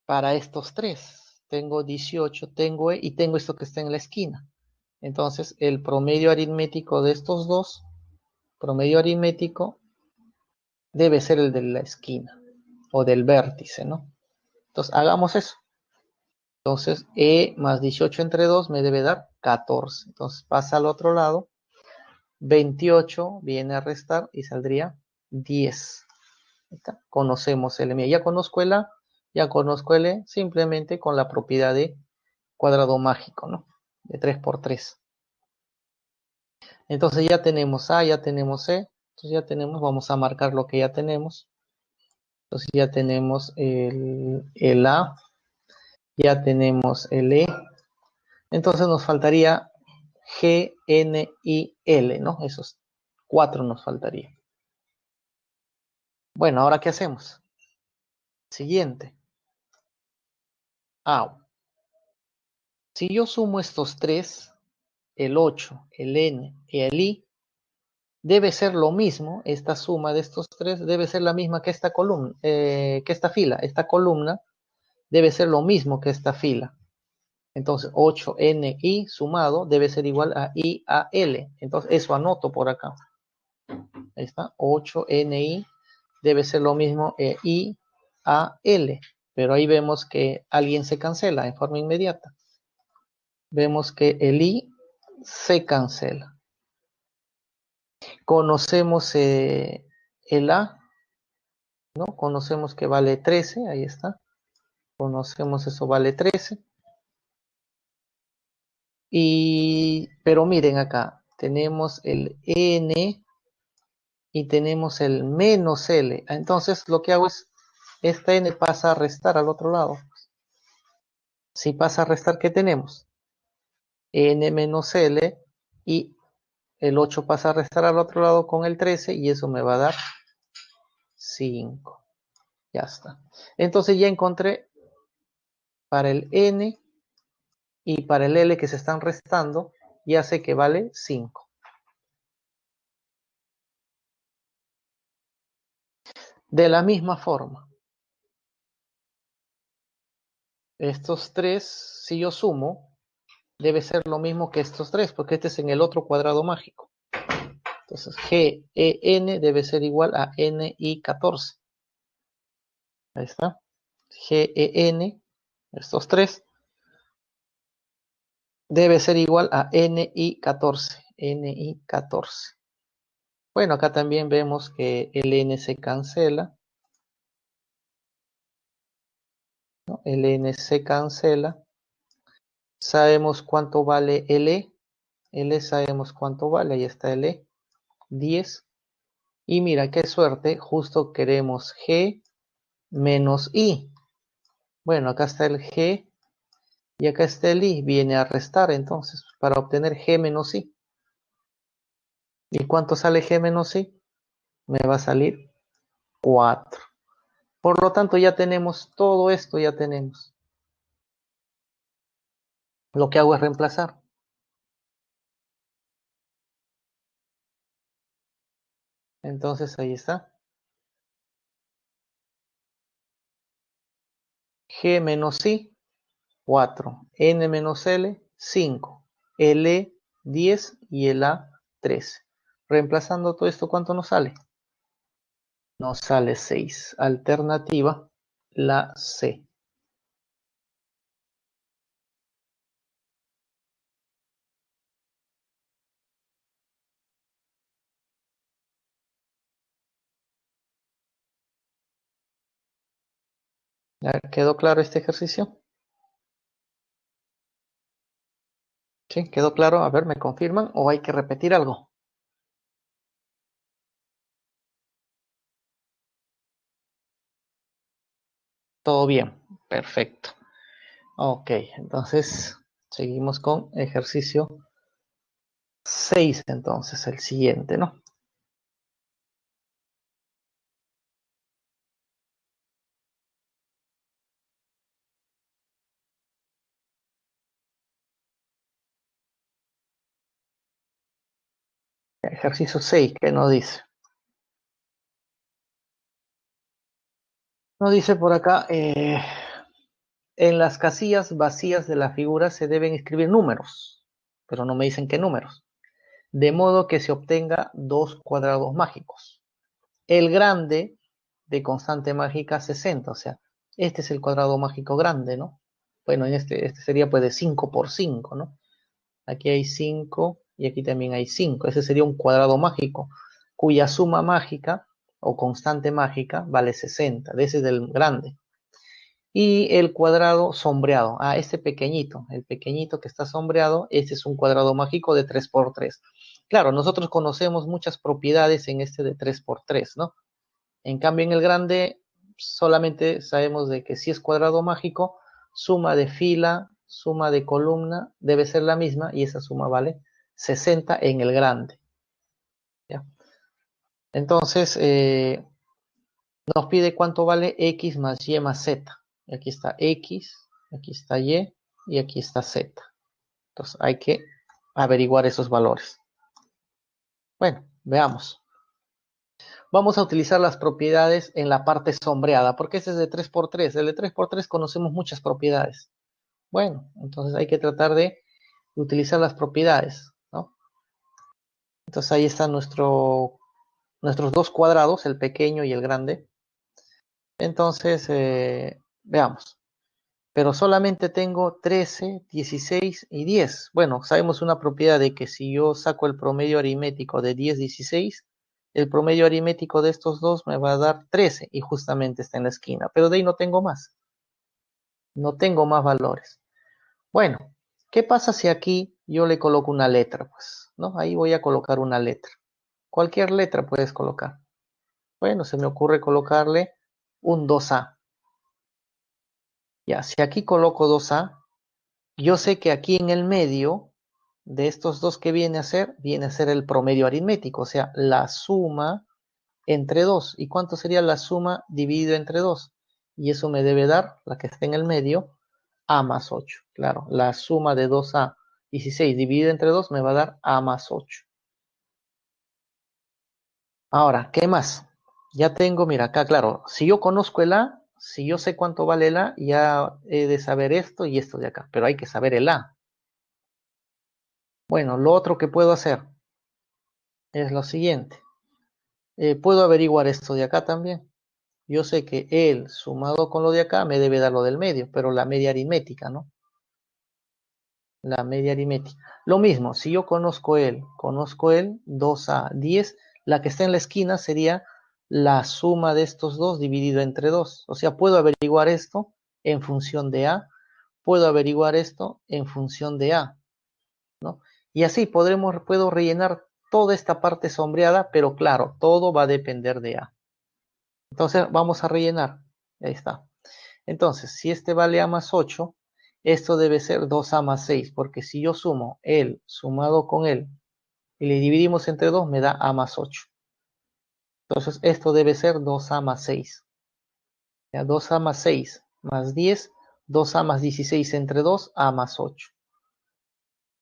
para estos tres. Tengo 18, tengo E y tengo esto que está en la esquina. Entonces, el promedio aritmético de estos dos, promedio aritmético, debe ser el de la esquina o del vértice, ¿no? Entonces, hagamos eso. Entonces, E más 18 entre 2 me debe dar 14. Entonces, pasa al otro lado. 28 viene a restar y saldría 10. Conocemos el M. Ya conozco el A, ya conozco el E, simplemente con la propiedad de cuadrado mágico, ¿no? De 3 por 3. Entonces ya tenemos A, ya tenemos E. Entonces ya tenemos, vamos a marcar lo que ya tenemos. Entonces ya tenemos el A, ya tenemos el E. Entonces nos faltaría G, N y L, ¿no? Esos 4 nos faltaría. Bueno, ¿ahora qué hacemos? Siguiente. A. Si yo sumo estos 3, el 8, el N y el I, debe ser lo mismo, esta suma de estos 3 debe ser la misma que esta columna, que esta fila. Esta columna debe ser lo mismo que esta fila. Entonces, 8NI sumado debe ser igual a IAL. Entonces, eso anoto por acá. Ahí está, 8NI debe ser lo mismo IAL. Pero ahí vemos que alguien se cancela en forma inmediata. Vemos que el I se cancela. Conocemos el A, ¿no? Conocemos que vale 13, ahí está. Conocemos eso vale 13. Pero miren acá, tenemos el N y tenemos el menos L. Entonces lo que hago es, esta N pasa a restar al otro lado. Si pasa a restar, ¿qué tenemos? N menos L y el 8 pasa a restar al otro lado con el 13 y eso me va a dar 5. Ya está. Entonces ya encontré para el N y para el L que se están restando, ya sé que vale 5. De la misma forma, estos 3, si yo sumo, debe ser lo mismo que estos 3, porque este es en el otro cuadrado mágico. Entonces, GEN debe ser igual a NI 14. Ahí está. GEN, estos 3, debe ser igual a NI 14. NI 14. Bueno, acá también vemos que el N se cancela, ¿no? El N se cancela. Sabemos cuánto vale el E. El E sabemos cuánto vale. Ahí está el E. 10. Y mira, qué suerte. Justo queremos G menos I. Bueno, acá está el G. Y acá está el I. Viene a restar entonces para obtener G menos I. ¿Y cuánto sale G menos I? Me va a salir 4. Por lo tanto, ya tenemos todo esto. Ya tenemos. Lo que hago es reemplazar. Entonces ahí está. G menos I, 4. N menos L, 5. L, 10 y el A, 13. Reemplazando todo esto, ¿cuánto nos sale? Nos sale 6. Alternativa, la C. ¿Ya quedó claro este ejercicio? ¿Sí? ¿Quedó claro? A ver, ¿me confirman o hay que repetir algo? Todo bien. Perfecto. Ok, entonces seguimos con ejercicio 6, entonces el siguiente, ¿no? Ejercicio 6, ¿qué nos dice? Nos dice por acá, en las casillas vacías de la figura se deben escribir números, pero no me dicen qué números, de modo que se obtenga dos cuadrados mágicos. El grande de constante mágica 60, o sea, este es el cuadrado mágico grande, ¿no? Bueno, en este sería pues de 5 por 5, ¿no? Aquí hay 5 y aquí también hay 5. Ese sería un cuadrado mágico cuya suma mágica o constante mágica vale 60. De ese es del grande. Y el cuadrado sombreado. Ah, este pequeñito, el pequeñito que está sombreado, este es un cuadrado mágico de 3 por 3. Claro, nosotros conocemos muchas propiedades en este de 3 por 3, ¿no? En cambio, en el grande solamente sabemos de que si es cuadrado mágico, suma de fila, suma de columna debe ser la misma y esa suma vale 60 en el grande. ¿Ya? Entonces, nos pide cuánto vale x más y más z. Y aquí está x, aquí está y aquí está z. Entonces, hay que averiguar esos valores. Bueno, veamos. Vamos a utilizar las propiedades en la parte sombreada, porque este es de 3 por 3. El de 3 por 3 conocemos muchas propiedades. Bueno, entonces hay que tratar de utilizar las propiedades, ¿no? Entonces ahí están nuestros dos cuadrados, el pequeño y el grande. Entonces, veamos. Pero solamente tengo 13, 16 y 10. Bueno, sabemos una propiedad de que si yo saco el promedio aritmético de 10, 16, el promedio aritmético de estos dos me va a dar 13 y justamente está en la esquina. Pero de ahí no tengo más. No tengo más valores. Bueno, ¿qué pasa si aquí yo le coloco una letra? Pues, ¿no? Ahí voy a colocar una letra. Cualquier letra puedes colocar. Bueno, se me ocurre colocarle un 2A. Ya, si aquí coloco 2A, yo sé que aquí en el medio de estos dos que viene a ser el promedio aritmético, o sea, la suma entre 2. ¿Y cuánto sería la suma dividido entre 2? Y eso me debe dar, la que está en el medio, A más 8. Claro, la suma de 2A 16 dividido entre 2 me va a dar A más 8. Ahora, ¿qué más? Ya tengo, mira, acá, claro, si yo conozco el A, si yo sé cuánto vale el A, ya he de saber esto y esto de acá, pero hay que saber el A. Bueno, lo otro que puedo hacer es lo siguiente. Puedo averiguar esto de acá también. Yo sé que él sumado con lo de acá me debe dar lo del medio, pero la media aritmética, ¿no? La media aritmética. Lo mismo, si yo conozco él, 2A, 10, la que está en la esquina sería la suma de estos dos dividido entre 2. O sea, puedo averiguar esto en función de A, puedo averiguar esto en función de A, ¿no? Y así puedo rellenar toda esta parte sombreada, pero claro, todo va a depender de A. Entonces vamos a rellenar. Ahí está. Entonces, si este vale A más 8, esto debe ser 2A más 6, porque si yo sumo él sumado con él y le dividimos entre 2, me da A más 8. Entonces, esto debe ser 2A más 6. ¿Ya? 2A más 6 más 10, 2A más 16 entre 2, A más 8.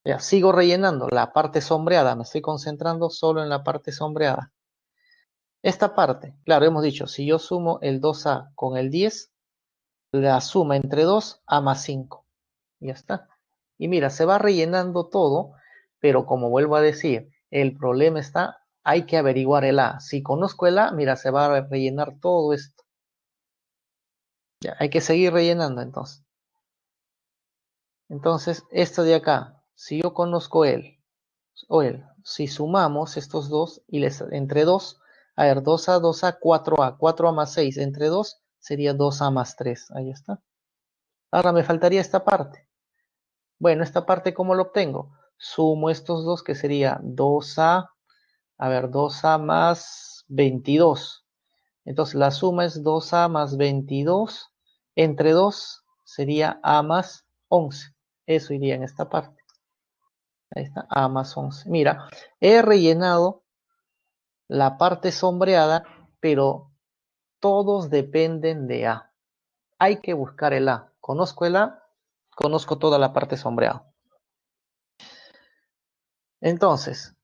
Ya, sigo rellenando la parte sombreada, me estoy concentrando solo en la parte sombreada. Esta parte, claro, hemos dicho, si yo sumo el 2A con el 10, la suma entre 2, A más 5. Ya está. Y mira, se va rellenando todo, pero como vuelvo a decir, el problema está, hay que averiguar el A. Si conozco el A, mira, se va a rellenar todo esto. Ya, hay que seguir rellenando entonces. Entonces, esto de acá, si yo conozco él, o él, si sumamos estos dos y les entre 2, a ver, 2A, 2A, 4A, 4A más 6 entre 2 sería 2A más 3. Ahí está. Ahora me faltaría esta parte. Bueno, esta parte, ¿cómo lo obtengo? Sumo estos dos, que sería 2A, a ver, 2A más 22. Entonces, la suma es 2A más 22. Entre 2 sería A más 11. Eso iría en esta parte. Ahí está, A más 11. Mira, he rellenado la parte sombreada, pero todos dependen de A. Hay que buscar el A. Conozco el A, conozco toda la parte sombreada. Entonces,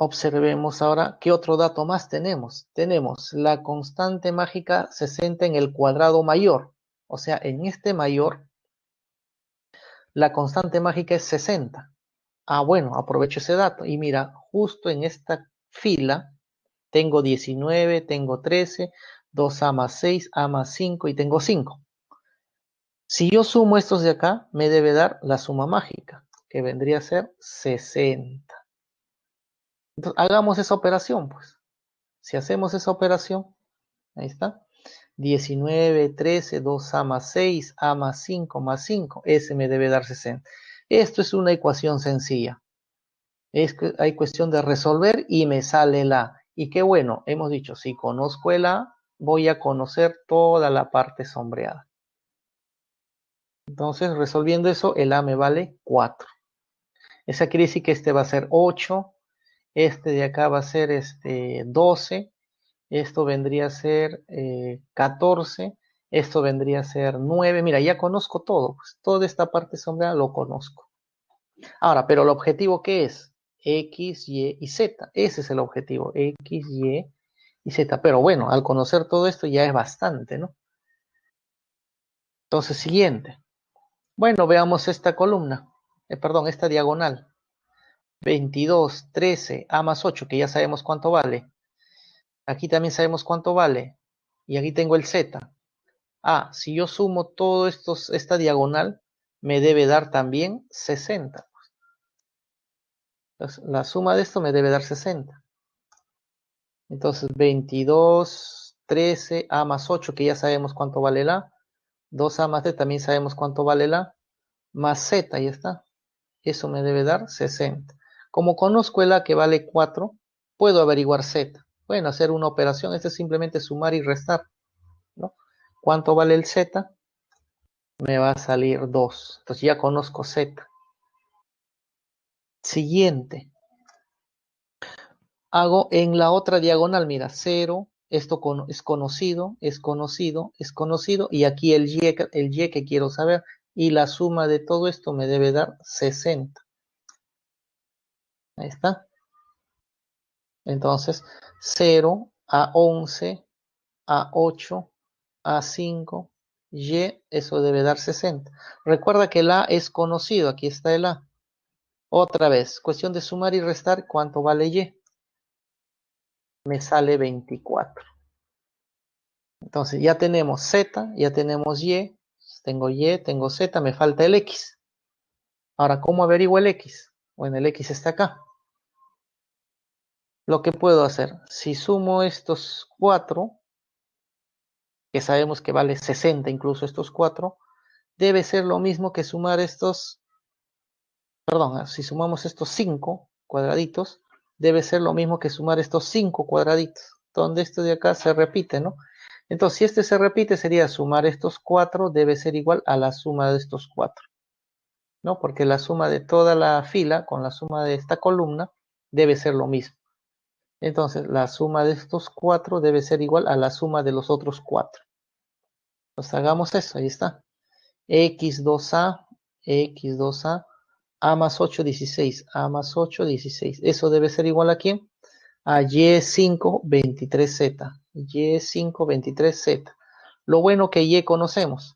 Observemos ahora qué otro dato más tenemos. Tenemos la constante mágica 60 en el cuadrado mayor. O sea, en este mayor, la constante mágica es 60. Ah, bueno, aprovecho ese dato. Y mira, justo en esta fila tengo 19, tengo 13, 2a más 6, a más 5 y tengo 5. Si yo sumo estos de acá, me debe dar la suma mágica, que vendría a ser 60. Entonces, hagamos esa operación, pues. Si hacemos esa operación, ahí está. 19, 13, 2a más 6, a más 5 más 5. Ese me debe dar 60. Esto es una ecuación sencilla. Hay cuestión de resolver y me sale la A. Y qué bueno, hemos dicho, si conozco el A, voy a conocer toda la parte sombreada. Entonces, resolviendo eso, el A me vale 4. Esa quiere decir que este va a ser 8, este de acá va a ser 12, esto vendría a ser 14, esto vendría a ser 9. Mira, ya conozco todo, pues, toda esta parte sombreada lo conozco. Ahora, pero el objetivo, ¿qué es? X, Y y Z. Ese es el objetivo, X, Y Z. Pero bueno, al conocer todo esto ya es bastante, ¿no? Entonces, siguiente. Bueno, veamos esta columna, perdón, esta diagonal. 22, 13, A más 8, que ya sabemos cuánto vale. Aquí también sabemos cuánto vale. Y aquí tengo el Z. Ah, si yo sumo todo esto, esta diagonal, me debe dar también 60. Entonces, la suma de esto me debe dar 60. Entonces, 22, 13, A más 8, que ya sabemos cuánto vale la. 2A más D, también sabemos cuánto vale la. Más Z, ahí está. Eso me debe dar 60. Como conozco el A que vale 4, puedo averiguar Z. Bueno, hacer una operación, esto es simplemente sumar y restar, ¿no? ¿Cuánto vale el Z? Me va a salir 2. Entonces ya conozco Z. Siguiente. Hago en la otra diagonal, mira, 0, esto es conocido, es conocido, es conocido, y aquí el Y que quiero saber, y la suma de todo esto me debe dar 60. Ahí está. Entonces, 0 a 11, a 8, a 5, Y, eso debe dar 60. Recuerda que el A es conocido, aquí está el A. Otra vez, cuestión de sumar y restar, ¿cuánto vale Y? Me sale 24. Entonces ya tenemos Z, ya tenemos Y, tengo Z, me falta el X. Ahora, ¿cómo averiguo el X? Bueno, el X está acá. Lo que puedo hacer, si sumo estos 4, que sabemos que vale 60 incluso estos 4, debe ser lo mismo que sumar estos, perdón, si sumamos estos 5 cuadraditos, debe ser lo mismo que sumar estos 5 cuadraditos, donde esto de acá se repite, ¿no? Entonces, si este se repite, sería sumar estos 4, debe ser igual a la suma de estos 4, ¿no? Porque la suma de toda la fila con la suma de esta columna debe ser lo mismo. Entonces, la suma de estos 4 debe ser igual a la suma de los otros 4. Entonces, hagamos eso, ahí está. X2A, X2A, A más 8, 16, A más 8, 16. Eso debe ser igual a ¿quién? A Y5, 23Z. Y5, 23Z. Lo bueno que Y conocemos.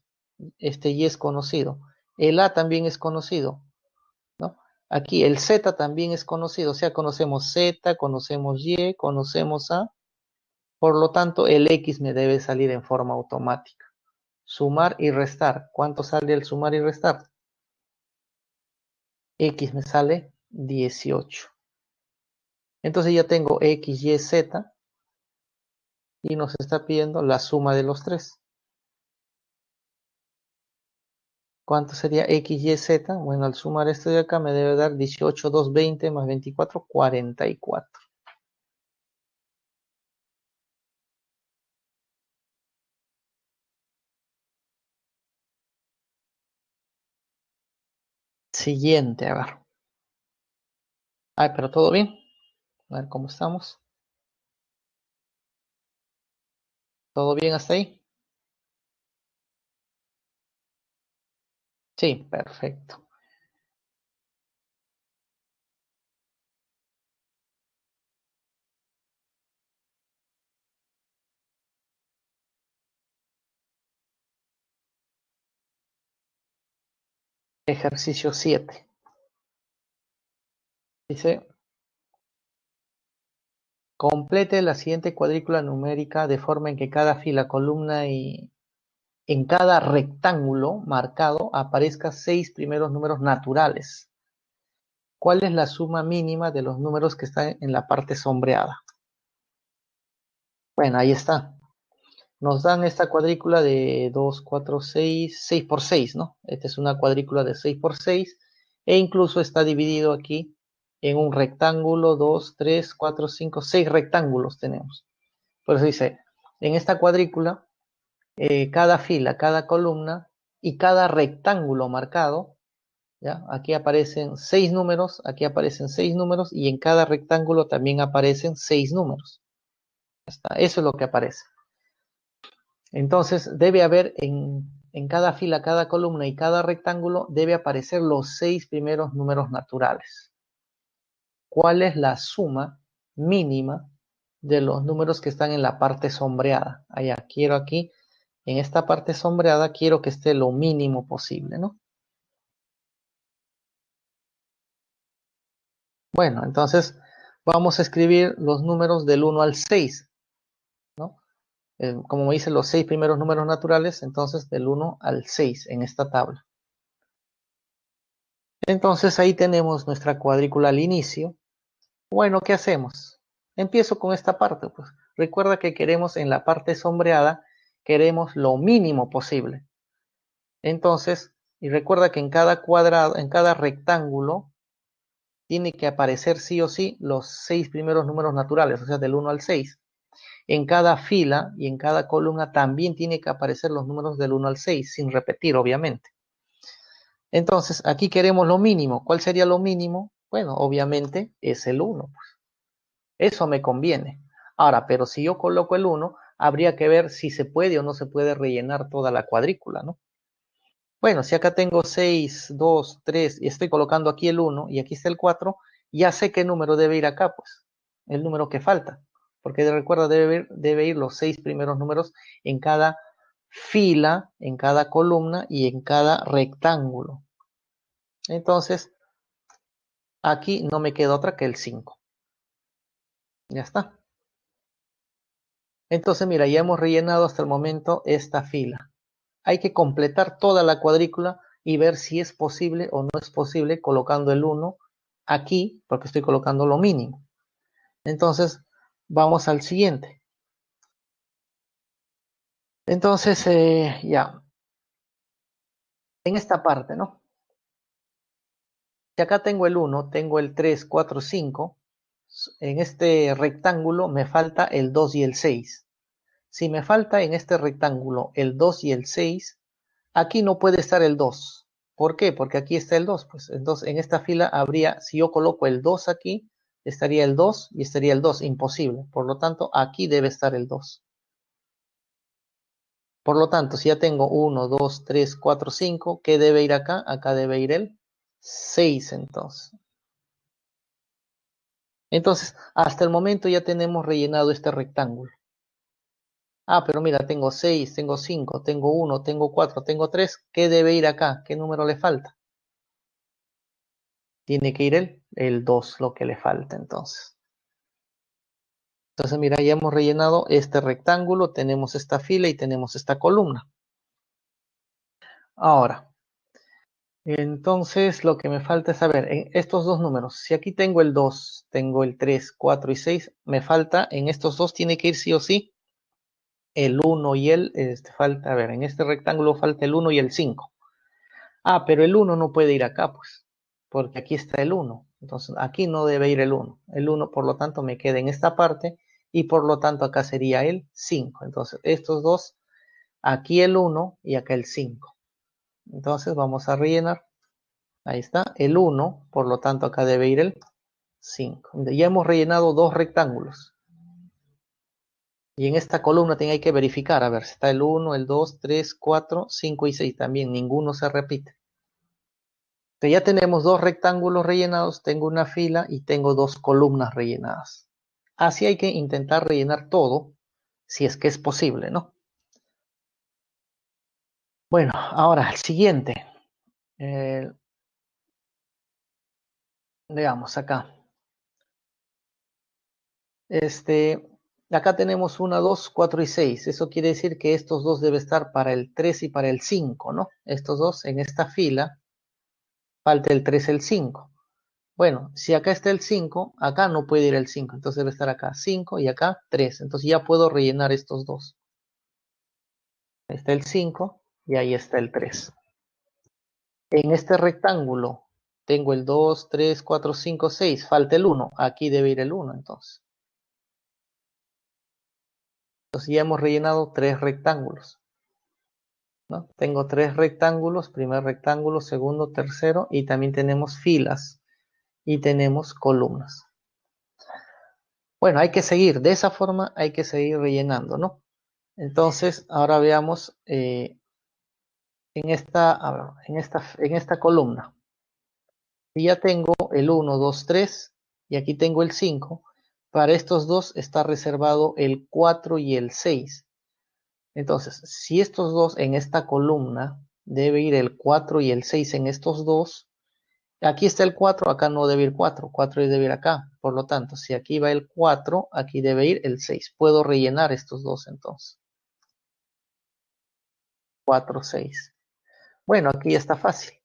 Este Y es conocido. El A también es conocido, ¿no? Aquí el Z también es conocido. O sea, conocemos Z, conocemos Y, conocemos A. Por lo tanto, el X me debe salir en forma automática. Sumar y restar. ¿Cuánto sale el sumar y restar? X me sale 18. Entonces ya tengo X, Y, Z y nos está pidiendo la suma de los tres. ¿Cuánto sería X, Y, Z? Bueno, al sumar esto de acá me debe dar 18, 2, 20 más 24, 44. Siguiente, a ver. Ay, pero todo bien. A ver cómo estamos. ¿Todo bien hasta ahí? Sí, perfecto. Ejercicio 7. Dice, complete la siguiente cuadrícula numérica de forma en que cada fila, columna y en cada rectángulo marcado aparezcan 6 primeros números naturales. ¿Cuál es la suma mínima de los números que están en la parte sombreada? Bueno, ahí está. Nos dan esta cuadrícula de 2, 4, 6, 6 por 6, ¿no? Esta es una cuadrícula de 6 por 6 e incluso está dividido aquí en un rectángulo, 2, 3, 4, 5, 6 rectángulos tenemos. Por eso dice, en esta cuadrícula, cada fila, cada columna y cada rectángulo marcado, ¿ya? Aquí aparecen 6 números, aquí aparecen 6 números y en cada rectángulo también aparecen 6 números. Eso es lo que aparece. Entonces debe haber en cada fila, cada columna y cada rectángulo debe aparecer los 6 primeros números naturales. ¿Cuál es la suma mínima de los números que están en la parte sombreada? Allá, quiero aquí, en esta parte sombreada, quiero que esté lo mínimo posible, ¿no? Bueno, entonces vamos a escribir los números del 1 al 6, ¿no? Como me dicen los 6 primeros números naturales, entonces del 1 al 6 en esta tabla. Entonces ahí tenemos nuestra cuadrícula al inicio. Bueno, ¿qué hacemos? Empiezo con esta parte, pues. Recuerda que queremos en la parte sombreada, queremos lo mínimo posible. Entonces, y recuerda que en cada cuadrado, en cada rectángulo, tiene que aparecer sí o sí los 6 primeros números naturales, o sea, del 1 al 6. En cada fila y en cada columna también tiene que aparecer los números del 1 al 6, sin repetir, obviamente. Entonces, aquí queremos lo mínimo. ¿Cuál sería lo mínimo? Bueno, obviamente es el 1. Eso me conviene. Ahora, pero si yo coloco el 1, habría que ver si se puede o no se puede rellenar toda la cuadrícula, ¿no? Bueno, si acá tengo 6, 2, 3 y estoy colocando aquí el 1 y aquí está el 4, ya sé qué número debe ir acá, pues. El número que falta. Porque recuerda, debe ir los 6 primeros números en cada fila, en cada columna y en cada rectángulo. Entonces, aquí no me queda otra que el 5. Ya está. Entonces, mira, ya hemos rellenado hasta el momento esta fila. Hay que completar toda la cuadrícula y ver si es posible o no es posible colocando el 1 aquí, porque estoy colocando lo mínimo. Entonces, vamos al siguiente. Entonces, ya, en esta parte, ¿no? Si acá tengo el 1, tengo el 3, 4, 5. En este rectángulo me falta el 2 y el 6. Si me falta en este rectángulo el 2 y el 6, aquí no puede estar el 2. ¿Por qué? Porque aquí está el 2. Pues entonces en esta fila habría, si yo coloco el 2 aquí, estaría el 2 y estaría el 2. Imposible. Por lo tanto, aquí debe estar el 2. Por lo tanto, si ya tengo 1, 2, 3, 4, 5, ¿qué debe ir acá? Acá debe ir el 6 entonces. Entonces, hasta el momento ya tenemos rellenado este rectángulo. Ah, pero mira, tengo 6, tengo 5, tengo 1, tengo 4, tengo 3. ¿Qué debe ir acá? ¿Qué número le falta? Tiene que ir el 2, lo que le falta entonces. Entonces, mira, ya hemos rellenado este rectángulo, tenemos esta fila y tenemos esta columna. Ahora, entonces lo que me falta es saber, en estos dos números, si aquí tengo el 2, tengo el 3, 4 y 6, me falta, en estos dos tiene que ir sí o sí el 1 y falta, a ver, en este rectángulo falta el 1 y el 5. Ah, pero el 1 no puede ir acá, pues, porque aquí está el 1. Entonces, aquí no debe ir el 1. El 1, por lo tanto, me queda en esta parte y por lo tanto acá sería el 5. Entonces, estos dos, aquí el 1 y acá el 5. Entonces, vamos a rellenar. Ahí está, el 1, por lo tanto, acá debe ir el 5. Ya hemos rellenado dos rectángulos. Y en esta columna hay que verificar, a ver, está el 1, el 2, 3, 4, 5 y 6 también, ninguno se repite. Entonces ya tenemos dos rectángulos rellenados, tengo una fila y tengo dos columnas rellenadas. Así hay que intentar rellenar todo, si es que es posible, ¿no? Bueno, ahora el siguiente. Veamos acá. Acá tenemos 1, 2, 4 y 6. Eso quiere decir que estos dos deben estar para el 3 y para el 5, ¿no? Estos dos en esta fila, falta el 3 y el 5. Bueno, si acá está el 5, acá no puede ir el 5, entonces debe estar acá 5 y acá 3. Entonces ya puedo rellenar estos dos. Ahí está el 5 y ahí está el 3. En este rectángulo tengo el 2, 3, 4, 5, 6. Falta el 1. Aquí debe ir el 1 entonces. Entonces ya hemos rellenado 3 rectángulos, ¿no? Tengo 3 rectángulos, primer rectángulo, segundo, tercero, y también tenemos filas y tenemos columnas. Bueno, hay que seguir, de esa forma hay que seguir rellenando, ¿no? Entonces, ahora veamos en esta columna. Y ya tengo el 1, 2, 3 y aquí tengo el 5. Para estos dos está reservado el 4 y el 6. Entonces, si estos dos en esta columna debe ir el 4 y el 6 en estos dos, aquí está el 4, acá no debe ir 4, 4 debe ir acá. Por lo tanto, si aquí va el 4, aquí debe ir el 6. Puedo rellenar estos dos entonces. 4, 6. Bueno, aquí ya está fácil.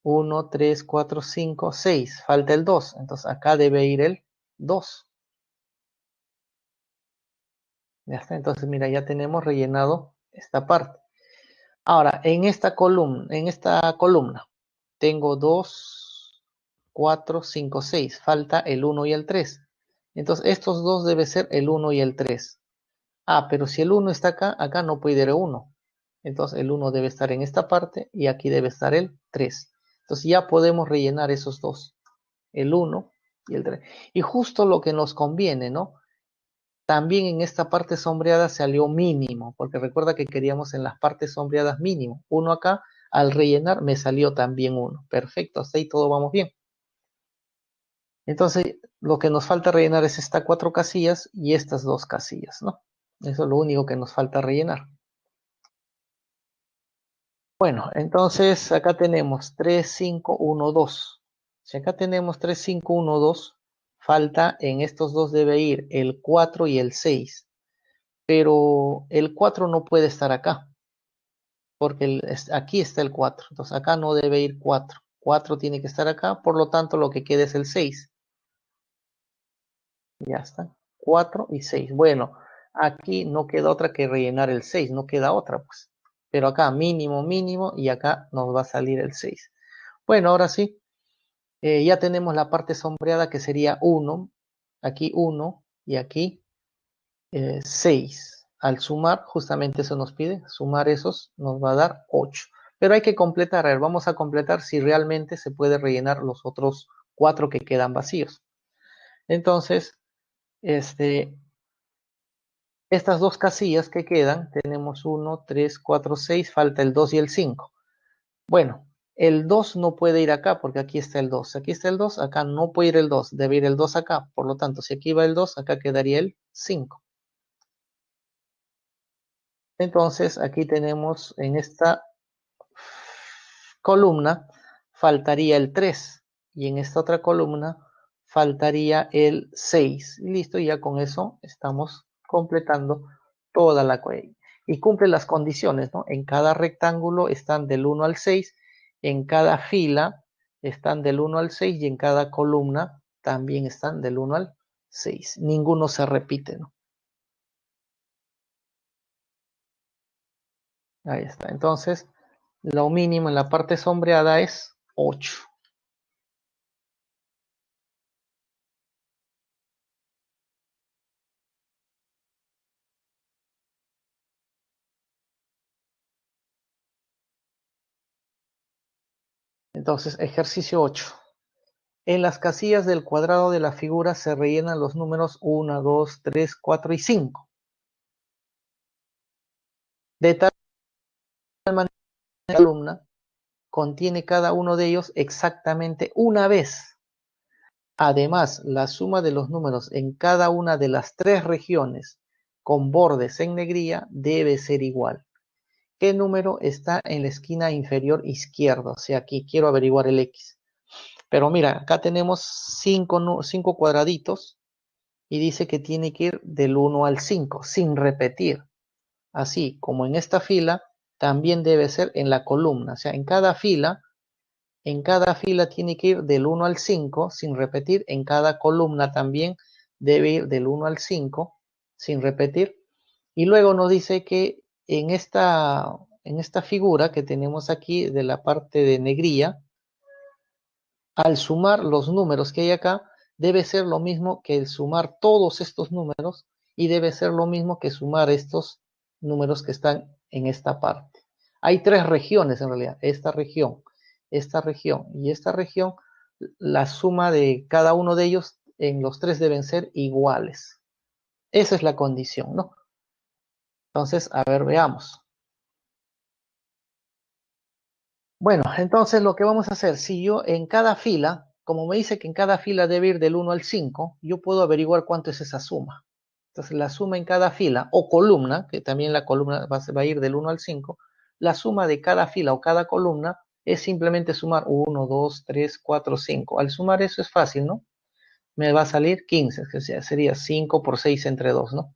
1, 3, 4, 5, 6. Falta el 2. Entonces acá debe ir el 2. Ya está. Entonces, mira, ya tenemos rellenado esta parte. Ahora, en esta columna tengo 2, 4, 5, 6. Falta el 1 y el 3. Entonces, estos dos deben ser el 1 y el 3. Ah, pero si el 1 está acá, acá no puede ir el 1. Entonces, el 1 debe estar en esta parte y aquí debe estar el 3. Entonces, ya podemos rellenar esos dos. El 1 y el 3. Y justo lo que nos conviene, ¿no? También en esta parte sombreada salió mínimo, porque recuerda que queríamos en las partes sombreadas mínimo. Uno acá, al rellenar me salió también uno. Perfecto, hasta ahí todo vamos bien. Entonces, lo que nos falta rellenar es estas 4 casillas y estas 2 casillas, ¿no? Eso es lo único que nos falta rellenar. Bueno, entonces acá tenemos 3, 5, 1, 2. Si acá tenemos 3, 5, 1, 2, falta en estos dos debe ir el 4 y el 6. Pero el 4 no puede estar acá, porque aquí está el 4. Entonces acá no debe ir 4. 4 tiene que estar acá, por lo tanto lo que queda es el 6. Ya está. 4 y 6. Bueno, aquí no queda otra que rellenar el 6, no queda otra, pues. Pero acá mínimo, mínimo, y acá nos va a salir el 6. Bueno, ahora sí, ya tenemos la parte sombreada que sería 1, aquí 1 y aquí 6. Al sumar, justamente eso nos pide, sumar esos nos va a dar 8. Pero hay que completar, a ver, vamos a completar si realmente se puede rellenar los otros 4 que quedan vacíos. Entonces, estas dos casillas que quedan, tenemos 1, 3, 4, 6, falta el 2 y el 5. Bueno, el 2 no puede ir acá porque aquí está el 2. Aquí está el 2, acá no puede ir el 2, debe ir el 2 acá. Por lo tanto, si aquí va el 2, acá quedaría el 5. Entonces, aquí tenemos en esta columna faltaría el 3 y en esta otra columna faltaría el 6. Y listo, ya con eso estamos completando toda la ecuación. Y cumple las condiciones, ¿no? En cada rectángulo están del 1 al 6, en cada fila están del 1 al 6 y en cada columna también están del 1 al 6. Ninguno se repite, ¿no? Ahí está. Entonces, lo mínimo en la parte sombreada es 8. Entonces, ejercicio 8. En las casillas del cuadrado de la figura se rellenan los números 1, 2, 3, 4 y 5. De tal manera que la columna contiene cada uno de ellos exactamente una vez. Además, la suma de los números en cada una de las 3 regiones con bordes en negrilla debe ser igual. qué número está en la esquina inferior izquierda. O sea, aquí quiero averiguar el X. Pero mira, acá tenemos 5 cuadraditos y dice que tiene que ir del 1 al 5, sin repetir. Así como en esta fila, también debe ser en la columna. O sea, en cada fila tiene que ir del 1 al 5, sin repetir. En cada columna también debe ir del 1 al 5, sin repetir. Y luego nos dice que en esta figura que tenemos aquí de la parte de negrilla, al sumar los números que hay acá, debe ser lo mismo que el sumar todos estos números y debe ser lo mismo que sumar estos números que están en esta parte. Hay tres regiones en realidad, esta región y esta región. La suma de cada uno de ellos en los tres deben ser iguales. Esa es la condición, ¿no? Entonces, a ver, veamos. Bueno, entonces lo que vamos a hacer, si yo en cada fila, como me dice que en cada fila debe ir del 1 al 5, yo puedo averiguar cuánto es esa suma. Entonces la suma en cada fila o columna, que también la columna va a ir del 1 al 5, la suma de cada fila o cada columna es simplemente sumar 1, 2, 3, 4, 5. Al sumar eso es fácil, ¿no? Me va a salir 15, que sería 5 por 6 entre 2, ¿no?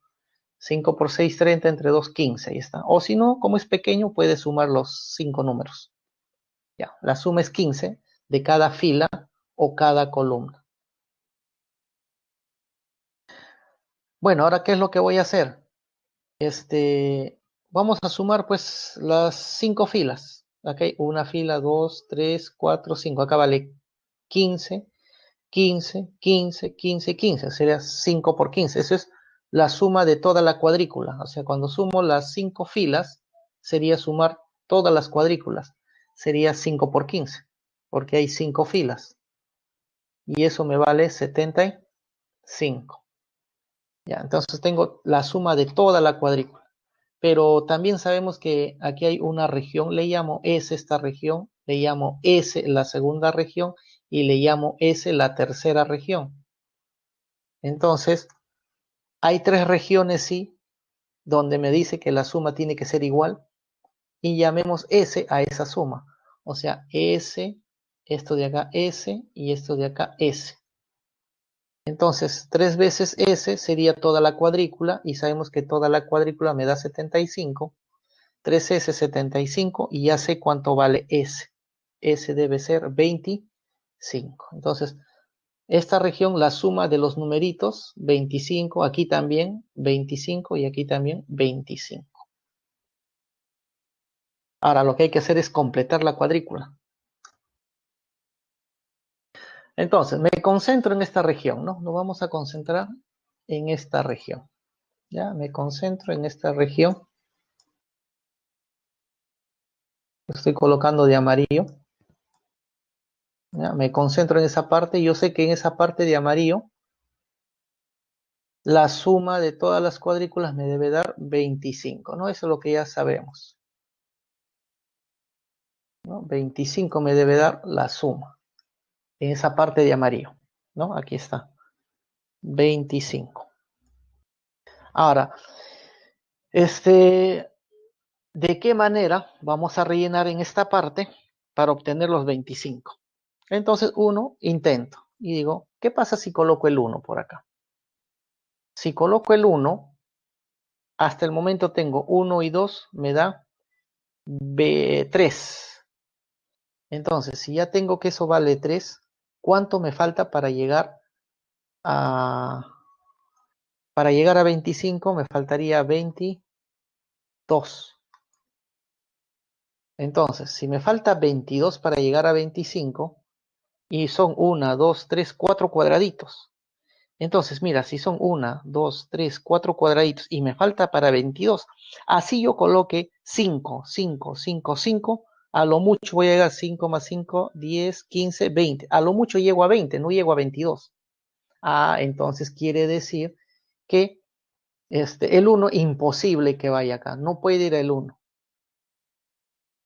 5 por 6, 30, entre 2, 15, ahí está. O si no, como es pequeño, puede sumar los 5 números. Ya, la suma es 15 de cada fila o cada columna. Bueno, ahora, ¿qué es lo que voy a hacer? Vamos a sumar pues las 5 filas. ¿Ok? Una fila, 2, 3, 4, 5. Acá vale 15, 15, 15, 15, 15. Sería 5 por 15. Eso es la suma de toda la cuadrícula. O sea, cuando sumo las 5 filas, sería sumar todas las cuadrículas. Sería 5 por 15, porque hay 5 filas. Y eso me vale 75. Ya, entonces tengo la suma de toda la cuadrícula. Pero también sabemos que aquí hay una región, le llamo S esta región, le llamo S la segunda región y le llamo S la tercera región. Entonces, hay tres regiones, sí, donde me dice que la suma tiene que ser igual y llamemos S a esa suma. O sea, S, esto de acá S y esto de acá S. Entonces, 3 veces S sería toda la cuadrícula y sabemos que toda la cuadrícula me da 75. 3S 75 y ya sé cuánto vale S. S debe ser 25. Entonces, esta región, la suma de los numeritos, 25, aquí también 25 y aquí también 25. Ahora lo que hay que hacer es completar la cuadrícula. Entonces, me concentro en esta región, ¿no? Nos vamos a concentrar en esta región. Ya, me concentro en esta región. Estoy colocando de amarillo. Ya, me concentro en esa parte. Yo sé que en esa parte de amarillo la suma de todas las cuadrículas me debe dar 25, ¿no? Eso es lo que ya sabemos, ¿no? 25 me debe dar la suma en esa parte de amarillo, ¿no? Aquí está, 25. Ahora, ¿de qué manera vamos a rellenar en esta parte para obtener los 25? Entonces, intento y digo, ¿qué pasa si coloco el 1 por acá? Si coloco el 1, hasta el momento tengo 1 y 2, me da 3. Entonces, si ya tengo que eso vale 3, ¿cuánto me falta a, para llegar a 25? Me faltaría 22. Entonces, si me falta 22 para llegar a 25, y son 1, 2, 3, 4 cuadraditos. Entonces, mira, si son 1, 2, 3, 4 cuadraditos y me falta para 22, así yo coloque 5, 5, 5, 5, a lo mucho voy a llegar a 5 más 5, 10, 15, 20. A lo mucho llego a 20, no llego a 22. Entonces quiere decir que el 1 imposible que vaya acá, no puede ir el 1,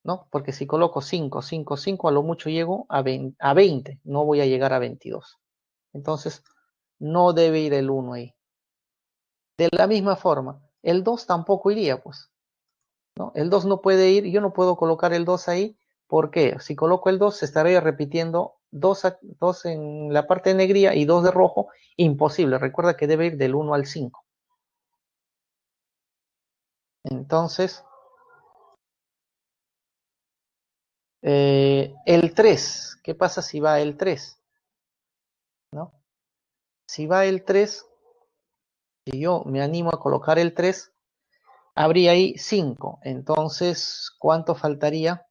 ¿no? Porque si coloco 5, 5, 5, a lo mucho llego a 20, no voy a llegar a 22. Entonces, no debe ir el 1 ahí. De la misma forma, el 2 tampoco iría, pues. ¿no? El 2 no puede ir, yo no puedo colocar el 2 ahí. ¿Por qué? Si coloco el 2, se estaría repitiendo 2 en la parte de negría y 2 de rojo. Imposible. Recuerda que debe ir del 1 al 5. Entonces, el 3. ¿Qué pasa si va el 3? ¿No? Si va el 3, si yo me animo a colocar el 3, habría ahí 5. Entonces, ¿cuánto faltaría?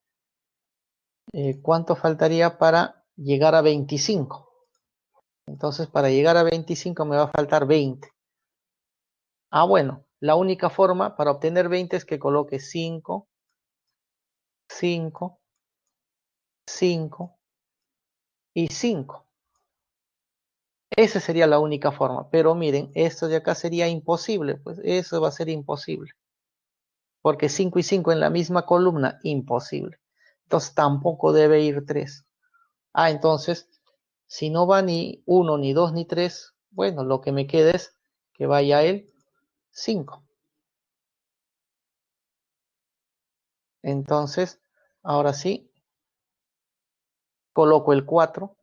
¿Cuánto faltaría para llegar a 25? Entonces, para llegar a 25 me va a faltar 20. Ah, bueno, la única forma para obtener 20 es que coloque 5, 5, 5 y 5. Esa sería la única forma. Pero miren, esto de acá sería imposible. Pues eso va a ser imposible. Porque 5 y 5 en la misma columna, imposible. Entonces tampoco debe ir 3. Ah, entonces, si no va ni 1, ni 2, ni 3, bueno, lo que me queda es que vaya el 5. Entonces, ahora sí, coloco el 4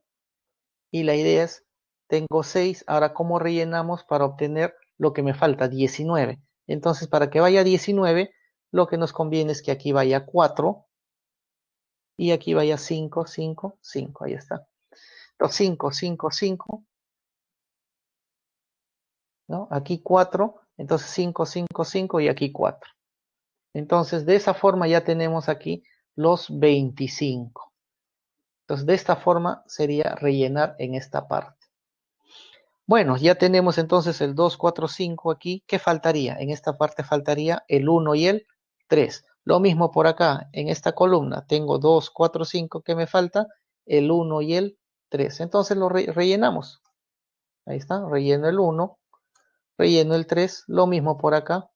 y la idea es, tengo 6, ahora ¿cómo rellenamos para obtener lo que me falta? 19. Entonces, para que vaya 19, lo que nos conviene es que aquí vaya 4 y aquí vaya 5, 5, 5. Ahí está. Entonces, 5, 5, 5, ¿no? Aquí 4, entonces 5, 5, 5 y aquí 4. Entonces, de esa forma ya tenemos aquí los 25. Entonces, de esta forma sería rellenar en esta parte. Bueno, ya tenemos entonces el 2, 4, 5 aquí. ¿Qué faltaría? En esta parte faltaría el 1 y el 3. Lo mismo por acá, en esta columna tengo 2, 4, 5 que me falta, el 1 y el 3. Entonces lo rellenamos. Ahí está, relleno el 1, relleno el 3, lo mismo por acá,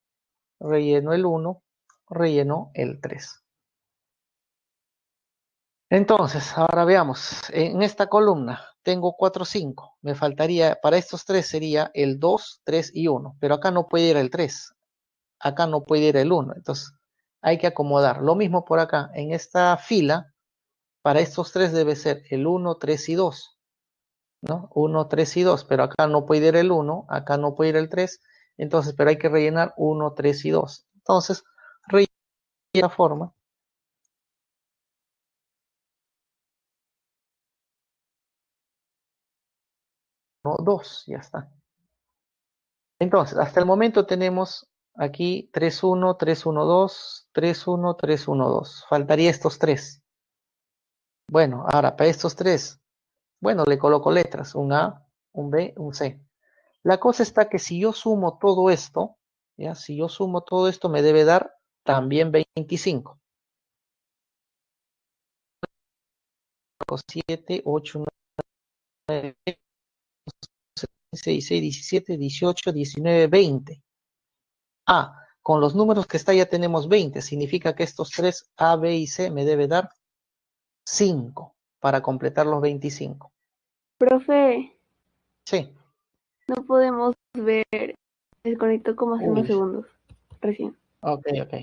relleno el 1, relleno el 3. Entonces, ahora veamos, en esta columna tengo 4, 5, me faltaría, para estos 3 sería el 2, 3 y 1, pero acá no puede ir el 3, acá no puede ir el 1, entonces hay que acomodar. Lo mismo por acá, en esta fila, para estos 3 debe ser el 1, 3 y 2, ¿no? 1, 3 y 2, pero acá no puede ir el 1, acá no puede ir el 3, entonces, pero hay que rellenar 1, 3 y 2. Entonces, relleno de esta forma, 1, 2, ya está. Entonces, hasta el momento tenemos aquí 3-1, 3-1-2, 3-1, 3-1-2. Faltaría estos 3. Bueno, ahora para estos 3, bueno, le coloco letras, un A, un B, un C. La cosa está que si yo sumo todo esto, ¿ya? Si yo sumo todo esto me debe dar también 25. 7, 8, 9, 6, 6, 17, 18, 19, 20. Ah, con los números que está ya tenemos 20. Significa que estos 3, A, B y C, me debe dar 5 para completar los 25. Profe, Sí. no podemos ver. Desconectó como hace unos Uy. segundos. Recién. Ok, ok.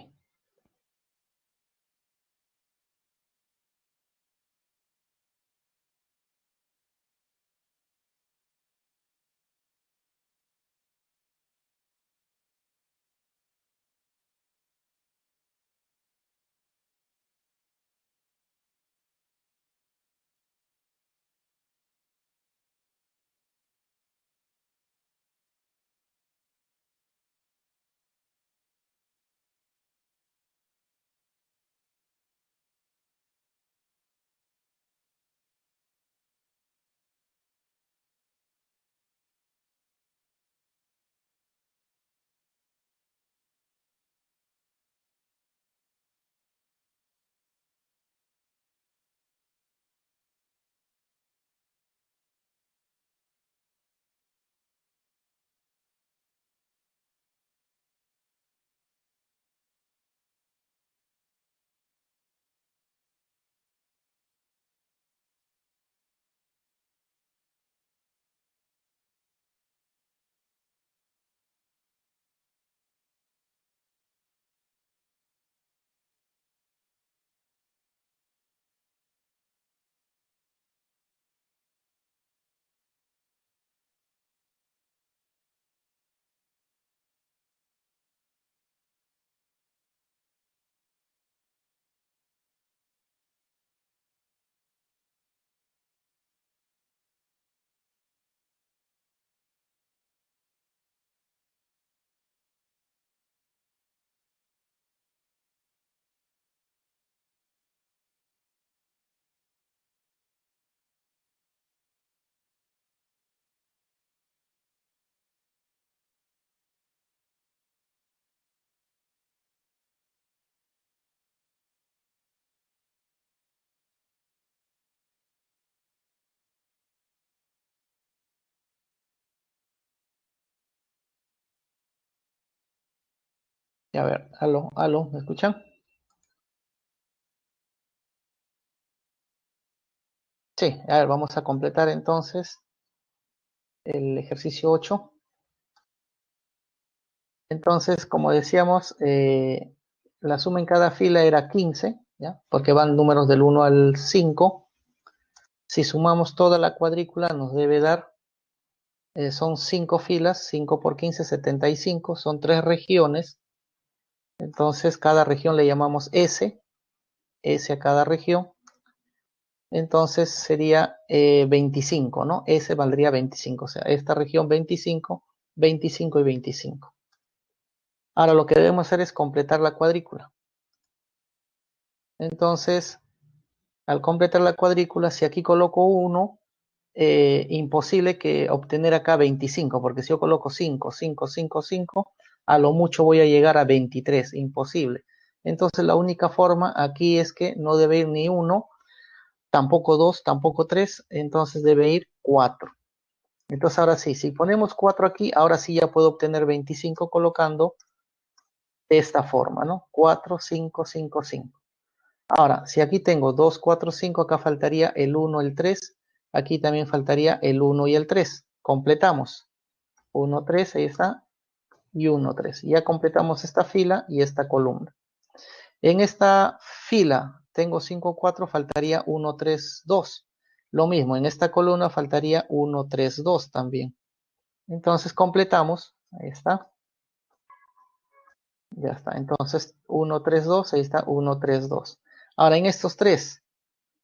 A ver, aló, aló, ¿me escuchan? Sí, a ver, vamos a completar entonces el ejercicio 8. Entonces, como decíamos, la suma en cada fila era 15, ¿ya? Porque van números del 1 al 5. Si sumamos toda la cuadrícula nos debe dar, son 5 filas, 5 por 15, 75, son 3 regiones. Entonces, cada región le llamamos S, S a cada región. Entonces sería 25, ¿no? S valdría 25, o sea, esta región 25, 25 y 25. Ahora lo que debemos hacer es completar la cuadrícula. Entonces, al completar la cuadrícula, si aquí coloco 1, imposible que obtener acá 25, porque si yo coloco 5, 5, 5, 5, a lo mucho voy a llegar a 23, imposible. Entonces la única forma aquí es que no debe ir ni 1, tampoco 2, tampoco 3, entonces debe ir 4. Entonces ahora sí, si ponemos 4 aquí, ahora sí ya puedo obtener 25 colocando de esta forma, ¿no? 4, 5, 5, 5. Ahora, si aquí tengo 2, 4, 5, acá faltaría el 1, el 3. Aquí también faltaría el 1 y el 3. Completamos. 1, 3, ahí está. Y 1, 3. Ya completamos esta fila y esta columna. En esta fila tengo 5, 4, faltaría 1, 3, 2. Lo mismo, en esta columna faltaría 1, 3, 2 también. Entonces completamos. Ahí está. Ya está. Entonces 1, 3, 2. Ahí está 1, 3, 2. Ahora en estos tres.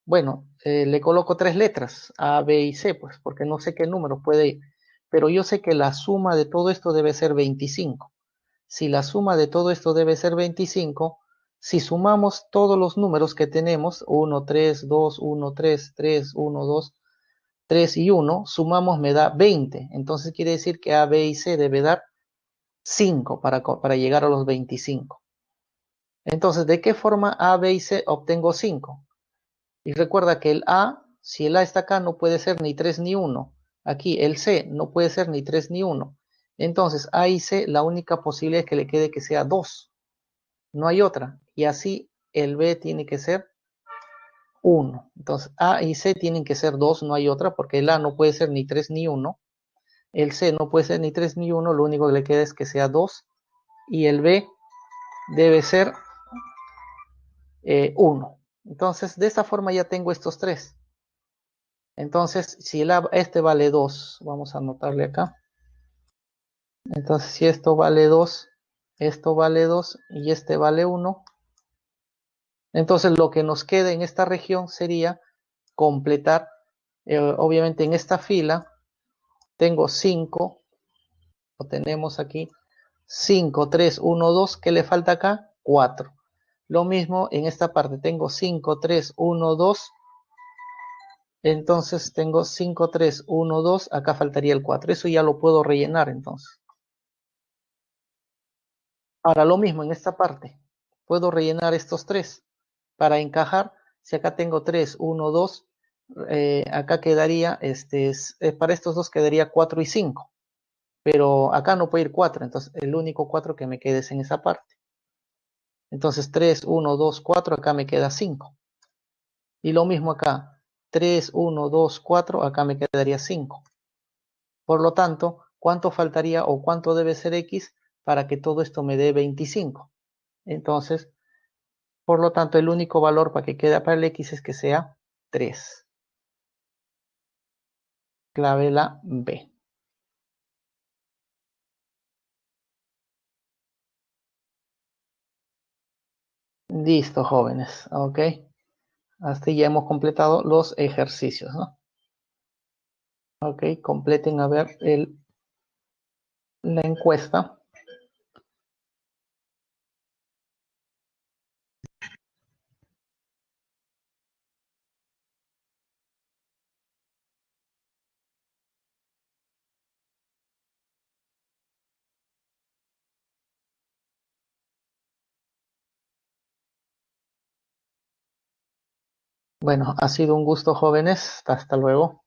Bueno, le coloco 3 letras, A, B y C, pues, porque no sé qué número puede ir. Pero yo sé que la suma de todo esto debe ser 25. Si la suma de todo esto debe ser 25, si sumamos todos los números que tenemos, 1, 3, 2, 1, 3, 3, 1, 2, 3 y 1, sumamos me da 20. Entonces quiere decir que A, B y C debe dar 5 para llegar a los 25. Entonces, ¿de qué forma A, B y C obtengo 5? Y recuerda que el A, si el A está acá, no puede ser ni 3 ni 1. Aquí el C no puede ser ni 3 ni 1. Entonces A y C, la única posibilidad es que le quede que sea 2. No hay otra. Y así el B tiene que ser 1. Entonces A y C tienen que ser 2, no hay otra, porque el A no puede ser ni 3 ni 1. El C no puede ser ni 3 ni 1, lo único que le queda es que sea 2. Y el B debe ser 1. Entonces, de esta forma ya tengo estos tres. Entonces, si este vale 2, vamos a anotarle acá. Entonces, si esto vale 2, esto vale 2 y este vale 1, entonces lo que nos queda en esta región sería completar, obviamente en esta fila tengo 5, o tenemos aquí 5, 3, 1, 2, ¿qué le falta acá? 4. Lo mismo en esta parte, tengo 5, 3, 1, 2, entonces tengo 5, 3, 1, 2, acá faltaría el 4. Eso ya lo puedo rellenar entonces. Ahora lo mismo en esta parte. Puedo rellenar estos tres. Para encajar, si acá tengo 3, 1, 2, acá quedaría, para estos dos quedaría 4 y 5. Pero acá no puede ir 4, entonces el único 4 que me quede es en esa parte. Entonces 3, 1, 2, 4, acá me queda 5. Y lo mismo acá, 3, 1, 2, 4, acá me quedaría 5. Por lo tanto, ¿cuánto faltaría o cuánto debe ser X para que todo esto me dé 25? Entonces, por lo tanto, el único valor para que quede para el X es que sea 3. Clave la B. Listo, jóvenes. Ok. Hasta ya hemos completado los ejercicios, ¿no? Ok, completen a ver la encuesta. Bueno, ha sido un gusto, jóvenes. Hasta luego.